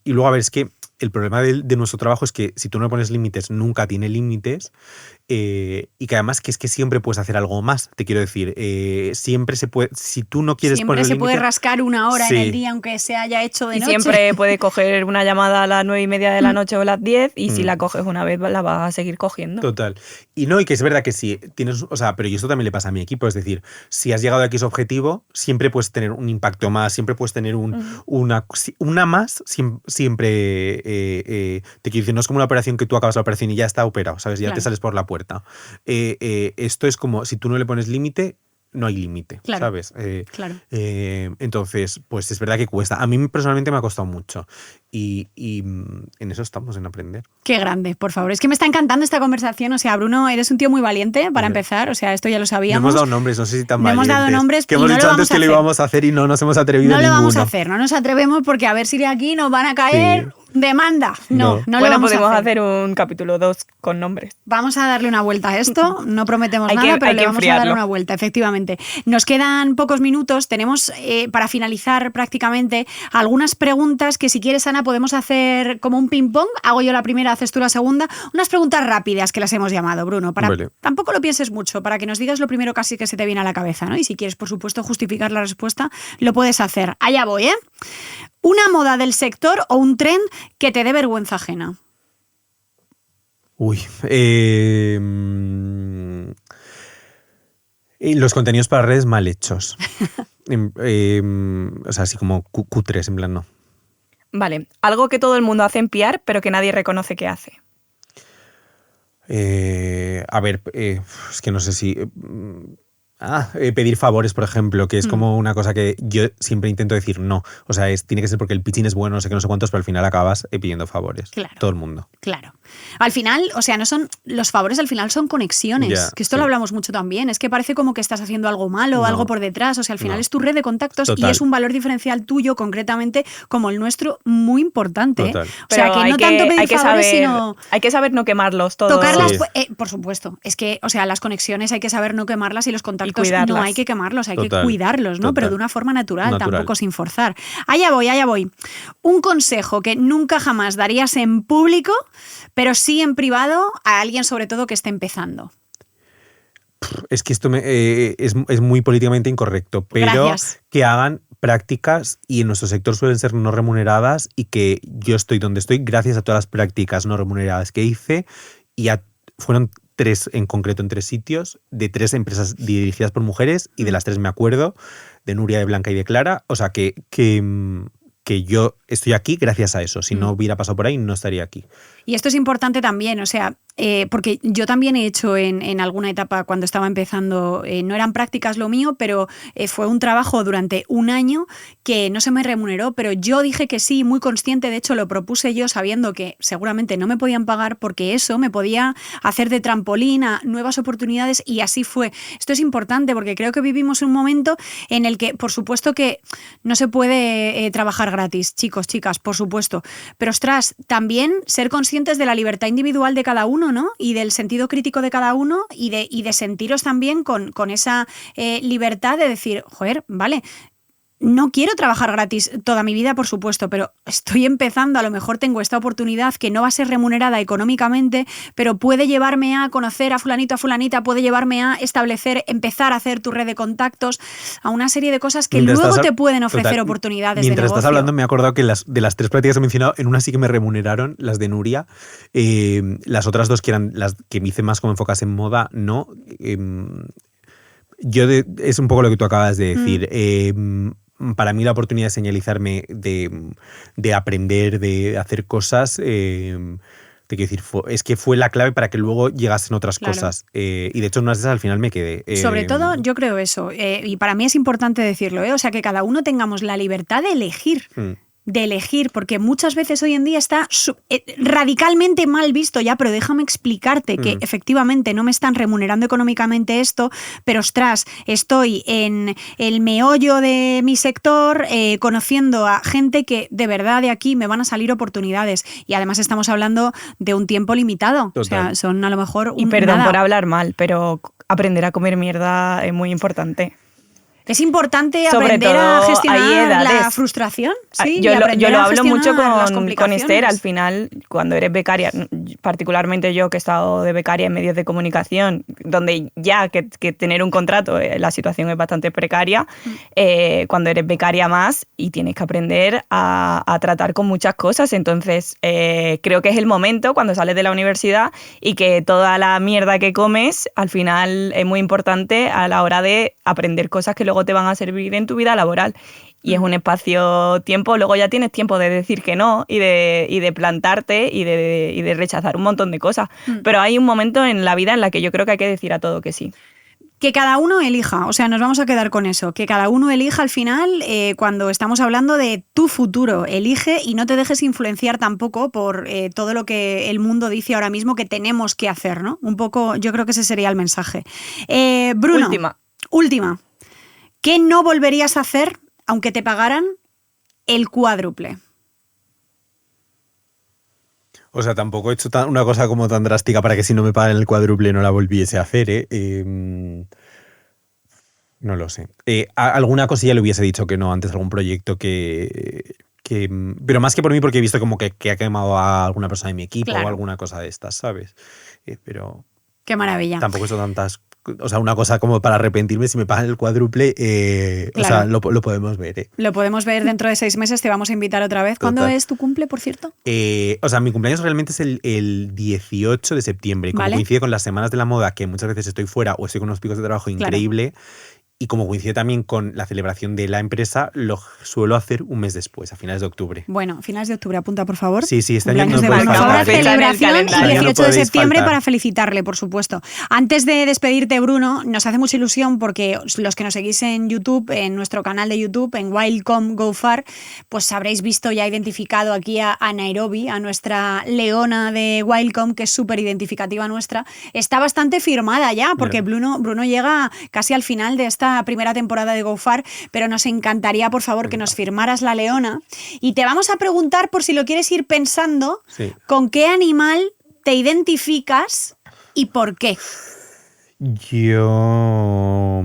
S3: luego, a ver, es que el problema de nuestro trabajo es que si tú no pones límites, nunca tiene límites. y que además que es que siempre puedes hacer algo más, te quiero decir, siempre se puede, si tú no quieres
S1: siempre
S3: poner
S1: se
S3: límite,
S1: puede rascar una hora
S3: sí.
S1: en el día aunque se haya hecho de
S2: y
S1: noche.
S2: siempre puede coger una llamada a las 9:30 de la noche o las 10 y si la coges una vez la vas a seguir cogiendo.
S3: Total. Y no, y que es verdad que si tienes, o sea, pero y esto también le pasa a mi equipo, es decir, si has llegado a X objetivo, siempre puedes tener un impacto más, siempre puedes tener una más, siempre te quiero decir, no es como una operación que tú acabas la operación y ya está operado, ¿sabes? Ya te sales por la puerta. Esto es como, si tú no le pones límite, no hay límite, ¿sabes?
S1: Claro.
S3: Entonces, pues es verdad que cuesta. A mí personalmente me ha costado mucho. Y en eso estamos, en aprender.
S1: Qué grande, por favor. Es que me está encantando esta conversación. O sea, Bruno, eres un tío muy valiente para empezar. O sea, esto ya lo sabíamos.
S3: No hemos dado nombres, no sé si tan valientes.
S1: No hemos dado nombres.
S3: Que hemos dicho antes que lo íbamos a hacer y no nos hemos atrevido
S1: No
S3: ninguno.
S1: lo vamos a hacer, no nos atrevemos porque a ver si de aquí nos van a caer demanda. No lo
S2: bueno,
S1: vamos
S2: podemos
S1: a hacer
S2: un capítulo 2 con nombres.
S1: Vamos a darle una vuelta a esto. No prometemos nada, pero le vamos a dar una vuelta, efectivamente. Nos quedan pocos minutos. Tenemos, para finalizar prácticamente, algunas preguntas que si quieres, Ana, podemos hacer como un ping-pong. Hago yo la primera, haces tú la segunda. Unas preguntas rápidas que las hemos llamado, Bruno. Tampoco lo pienses mucho, para que nos digas lo primero casi que se te viene a la cabeza, ¿no? Y si quieres, por supuesto, justificar la respuesta, lo puedes hacer. Allá voy, ¿eh? ¿Una moda del sector o un trend que te dé vergüenza ajena?
S3: Uy. Los contenidos para redes mal hechos. O sea, así como cutres, en plan no.
S2: Vale. Algo que todo el mundo hace en PR, pero que nadie reconoce que hace.
S3: A ver, es que no sé si... pedir favores, por ejemplo, que es como una cosa que yo siempre intento decir no. O sea, tiene que ser porque el pitching es bueno, no sé qué, no sé cuántos, pero al final acabas pidiendo favores.
S1: Claro.
S3: Todo el mundo.
S1: Claro. Al final, o sea, no son los favores, al final son conexiones. Que esto lo hablamos mucho también. Es que parece como que estás haciendo algo malo o algo por detrás. O sea, al final es tu red de contactos. Total. Y es un valor diferencial tuyo, concretamente, como el nuestro, muy importante.
S3: Total.
S1: O sea, que no tanto pedir favores, sino...
S2: Hay que saber no quemarlos todos.
S1: Tocarlas, por supuesto. Es que, o sea, las conexiones hay que saber no quemarlas y los contactos no hay que quemarlos, hay que cuidarlos, ¿no? Pero de una forma natural, tampoco sin forzar. Allá voy. Un consejo que nunca jamás darías en público, pero sí en privado a alguien sobre todo que esté empezando.
S3: Es que esto es muy políticamente incorrecto, pero que hagan prácticas, y en nuestro sector suelen ser no remuneradas, y que yo estoy donde estoy gracias a todas las prácticas no remuneradas que hice, y fueron 3 en concreto en 3 sitios, de 3 empresas dirigidas por mujeres, y de las 3 me acuerdo, de Nuria, de Blanca y de Clara. O sea, que yo estoy aquí gracias a eso. Si no hubiera pasado por ahí, no estaría aquí.
S1: Y esto es importante también, o sea, porque yo también he hecho en alguna etapa cuando estaba empezando, no eran prácticas lo mío, pero fue un trabajo durante un año que no se me remuneró, pero yo dije que sí, muy consciente, de hecho lo propuse yo sabiendo que seguramente no me podían pagar, porque eso me podía hacer de trampolín a nuevas oportunidades, y así fue. Esto es importante porque creo que vivimos un momento en el que, por supuesto que no se puede trabajar gratis, chicos, chicas, por supuesto, pero ostras, también ser conscientes de la libertad individual de cada uno, ¿no? Y del sentido crítico de cada uno, y de sentiros también con esa libertad de decir, joder, vale, no quiero trabajar gratis toda mi vida, por supuesto, pero estoy empezando, a lo mejor tengo esta oportunidad que no va a ser remunerada económicamente, pero puede llevarme a conocer a fulanito, a fulanita, puede llevarme a empezar a hacer tu red de contactos, a una serie de cosas que luego te pueden ofrecer oportunidades de negocio.
S3: Mientras estás hablando me he acordado que de las 3 prácticas que he mencionado, en una sí que me remuneraron, las de Nuria, las otras 2 que eran las que me hice más como enfocas en moda, no. Es un poco lo que tú acabas de decir. Para mí la oportunidad de señalizarme, de aprender, de hacer cosas, te quiero decir, es que fue la clave para que luego llegasen otras cosas. Y de hecho, en unas de esas al final me quedé.
S1: Sobre todo, yo creo eso. Y para mí es importante decirlo, o sea, que cada uno tengamos la libertad de elegir. De elegir, porque muchas veces hoy en día está radicalmente mal visto ya, pero déjame explicarte que efectivamente no me están remunerando económicamente esto, pero ostras, estoy en el meollo de mi sector, conociendo a gente que de verdad de aquí me van a salir oportunidades, y además estamos hablando de un tiempo limitado. Total. O sea, son a lo mejor
S2: y perdón por hablar mal, pero aprender a comer mierda es muy importante.
S1: Es importante aprender a gestionar la frustración, ¿sí?
S2: Yo lo hablo mucho con Esther. Al final, cuando eres becaria, particularmente yo que he estado de becaria en medios de comunicación, donde ya que tener un contrato, la situación es bastante precaria, cuando eres becaria más y tienes que aprender a tratar con muchas cosas. Entonces, creo que es el momento cuando sales de la universidad y que toda la mierda que comes, al final es muy importante a la hora de aprender cosas que luego te van a servir en tu vida laboral. Y es un espacio-tiempo, luego ya tienes tiempo de decir que no y de plantarte y de rechazar un montón de cosas. Pero hay un momento en la vida en la que yo creo que hay que decir a todo que sí.
S1: Que cada uno elija, o sea, nos vamos a quedar con eso, que cada uno elija al final cuando estamos hablando de tu futuro, elige y no te dejes influenciar tampoco por todo lo que el mundo dice ahora mismo que tenemos que hacer, ¿no? Un poco, yo creo que ese sería el mensaje. Bruno, última. ¿Qué no volverías a hacer aunque te pagaran el cuádruple?
S3: O sea, tampoco he hecho una cosa como tan drástica para que si no me pagan el cuádruple no la volviese a hacer, no lo sé. Alguna cosilla le hubiese dicho que no antes, algún proyecto que pero más que por mí, porque he visto como que ha quemado a alguna persona de mi equipo o alguna cosa de estas, ¿sabes? Pero...
S1: Qué maravilla.
S3: Tampoco he hecho tantas... O sea, una cosa como para arrepentirme si me pagan el cuádruple, o sea, lo podemos ver.
S1: Lo podemos ver dentro de 6 meses, te vamos a invitar otra vez. ¿Cuándo es tu cumple, por cierto?
S3: O sea, mi cumpleaños realmente es el 18 de septiembre. Y como coincide con las semanas de la moda, que muchas veces estoy fuera o estoy con unos picos de trabajo increíble, y como coincide también con la celebración de la empresa, lo suelo hacer un mes después, a finales de octubre.
S1: Bueno, finales de octubre, apunta por favor.
S3: Sí, este año no
S1: puede
S3: faltar.
S1: Ahora celebración y 18 de septiembre para felicitarle, por supuesto. Antes de despedirte, Bruno, nos hace mucha ilusión porque los que nos seguís en YouTube, en nuestro canal de YouTube, en Wildcom Go Far, pues habréis visto ya identificado aquí a Nairobi, a nuestra leona de Wildcom, que es súper identificativa nuestra. Está bastante firmada ya, porque Bruno llega casi al final de esta primera temporada de Go Far, pero nos encantaría, por favor, que nos firmaras la leona. Y te vamos a preguntar, por si lo quieres ir pensando, ¿con qué animal te identificas y por qué?
S3: Yo...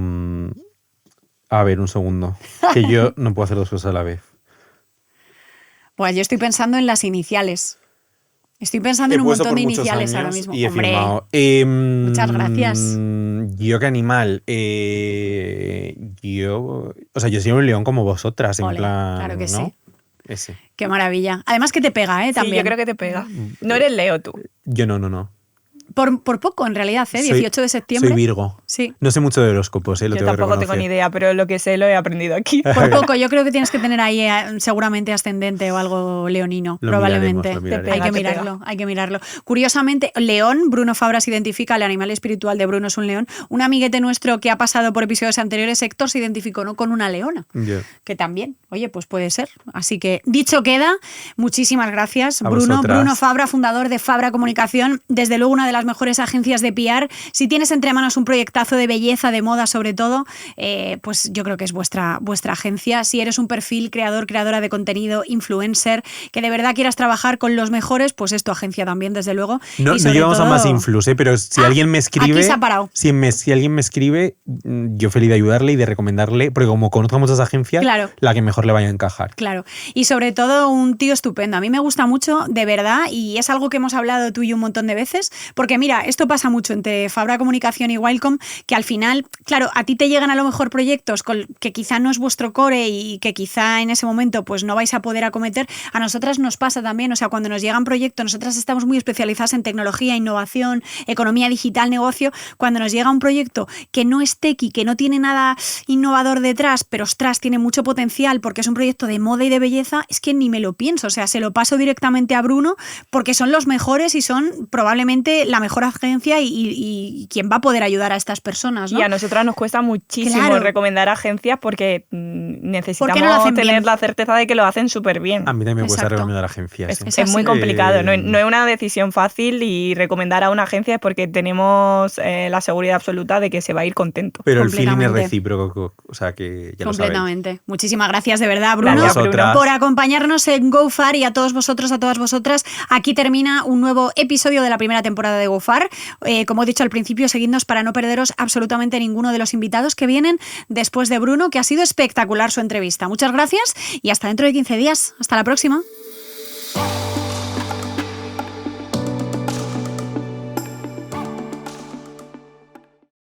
S3: A ver, un segundo. Que yo no puedo hacer 2 cosas a la vez.
S1: Pues yo estoy pensando en las iniciales. Estoy pensando en un montón de iniciales ahora mismo.
S3: Y he firmado.
S1: Muchas gracias.
S3: Yo, ¿qué animal? O sea, yo soy un león como vosotras, en plan.
S1: Claro que
S3: ¿no?
S1: sí.
S3: Ese.
S1: Qué maravilla. Además que te pega, también.
S2: Sí, yo creo que te pega. No eres Leo tú.
S3: Yo no.
S1: Por poco, en realidad, 18 de septiembre.
S3: Soy Virgo.
S1: Sí.
S3: No sé mucho de horóscopos, lo
S2: yo
S3: tengo que
S2: tampoco tengo ni idea, pero lo que sé lo he aprendido aquí.
S1: Por poco, yo creo que tienes que tener ahí seguramente ascendente o algo leonino, probablemente.
S3: Lo miraremos.
S1: Hay que mirarlo. Curiosamente, León, Bruno Fabra se identifica, el animal espiritual de Bruno es un león. Un amiguete nuestro que ha pasado por episodios anteriores, Héctor, se identificó con una leona. Que también, oye, pues puede ser. Así que, dicho queda, muchísimas gracias, Bruno. Bruno Fabra, fundador de Fabra Comunicación, desde luego una de las mejores agencias de PR. Si tienes entre manos un proyectazo de belleza, de moda sobre todo, pues yo creo que es vuestra agencia. Si eres un perfil creadora de contenido, influencer, que de verdad quieras trabajar con los mejores, pues es tu agencia también, desde luego.
S3: No llevamos a más influs, pero si alguien me escribe...
S1: Aquí se ha parado.
S3: Si alguien me escribe, yo feliz de ayudarle y de recomendarle, porque como conozco muchas agencias, la que mejor le vaya a encajar.
S1: Claro. Y sobre todo un tío estupendo. A mí me gusta mucho, de verdad, y es algo que hemos hablado tú y yo un montón de veces, porque mira, esto pasa mucho entre Fabra Comunicación y Wildcom, que al final, claro, a ti te llegan a lo mejor proyectos que quizá no es vuestro core y que quizá en ese momento pues no vais a poder acometer. A nosotras nos pasa también, o sea, cuando nos llegan proyectos, nosotras estamos muy especializadas en tecnología, innovación, economía digital, negocio. Cuando nos llega un proyecto que no es techy, que no tiene nada innovador detrás, pero ostras, tiene mucho potencial porque es un proyecto de moda y de belleza, es que ni me lo pienso, o sea, se lo paso directamente a Bruno porque son los mejores y son probablemente la mejor agencia y quien va a poder ayudar a estas personas, ¿no?
S2: Y a nosotras nos cuesta muchísimo recomendar agencias porque necesitamos tener la certeza de que lo hacen súper bien.
S3: A mí también me cuesta recomendar agencias.
S2: Es muy complicado, no es una decisión fácil y recomendar a una agencia es porque tenemos la seguridad absoluta de que se va a ir contento.
S3: Pero el feeling es recíproco, o sea que ya lo sabéis.
S1: Completamente. Muchísimas gracias de verdad, Bruno,
S3: Bruno,
S1: por acompañarnos en Go Far y a todos vosotros, a todas vosotras. Aquí termina un nuevo episodio de la primera temporada de de GoFar. Como he dicho al principio, seguidnos para no perderos absolutamente ninguno de los invitados que vienen después de Bruno, que ha sido espectacular su entrevista. Muchas gracias y hasta dentro de 15 días. Hasta la próxima.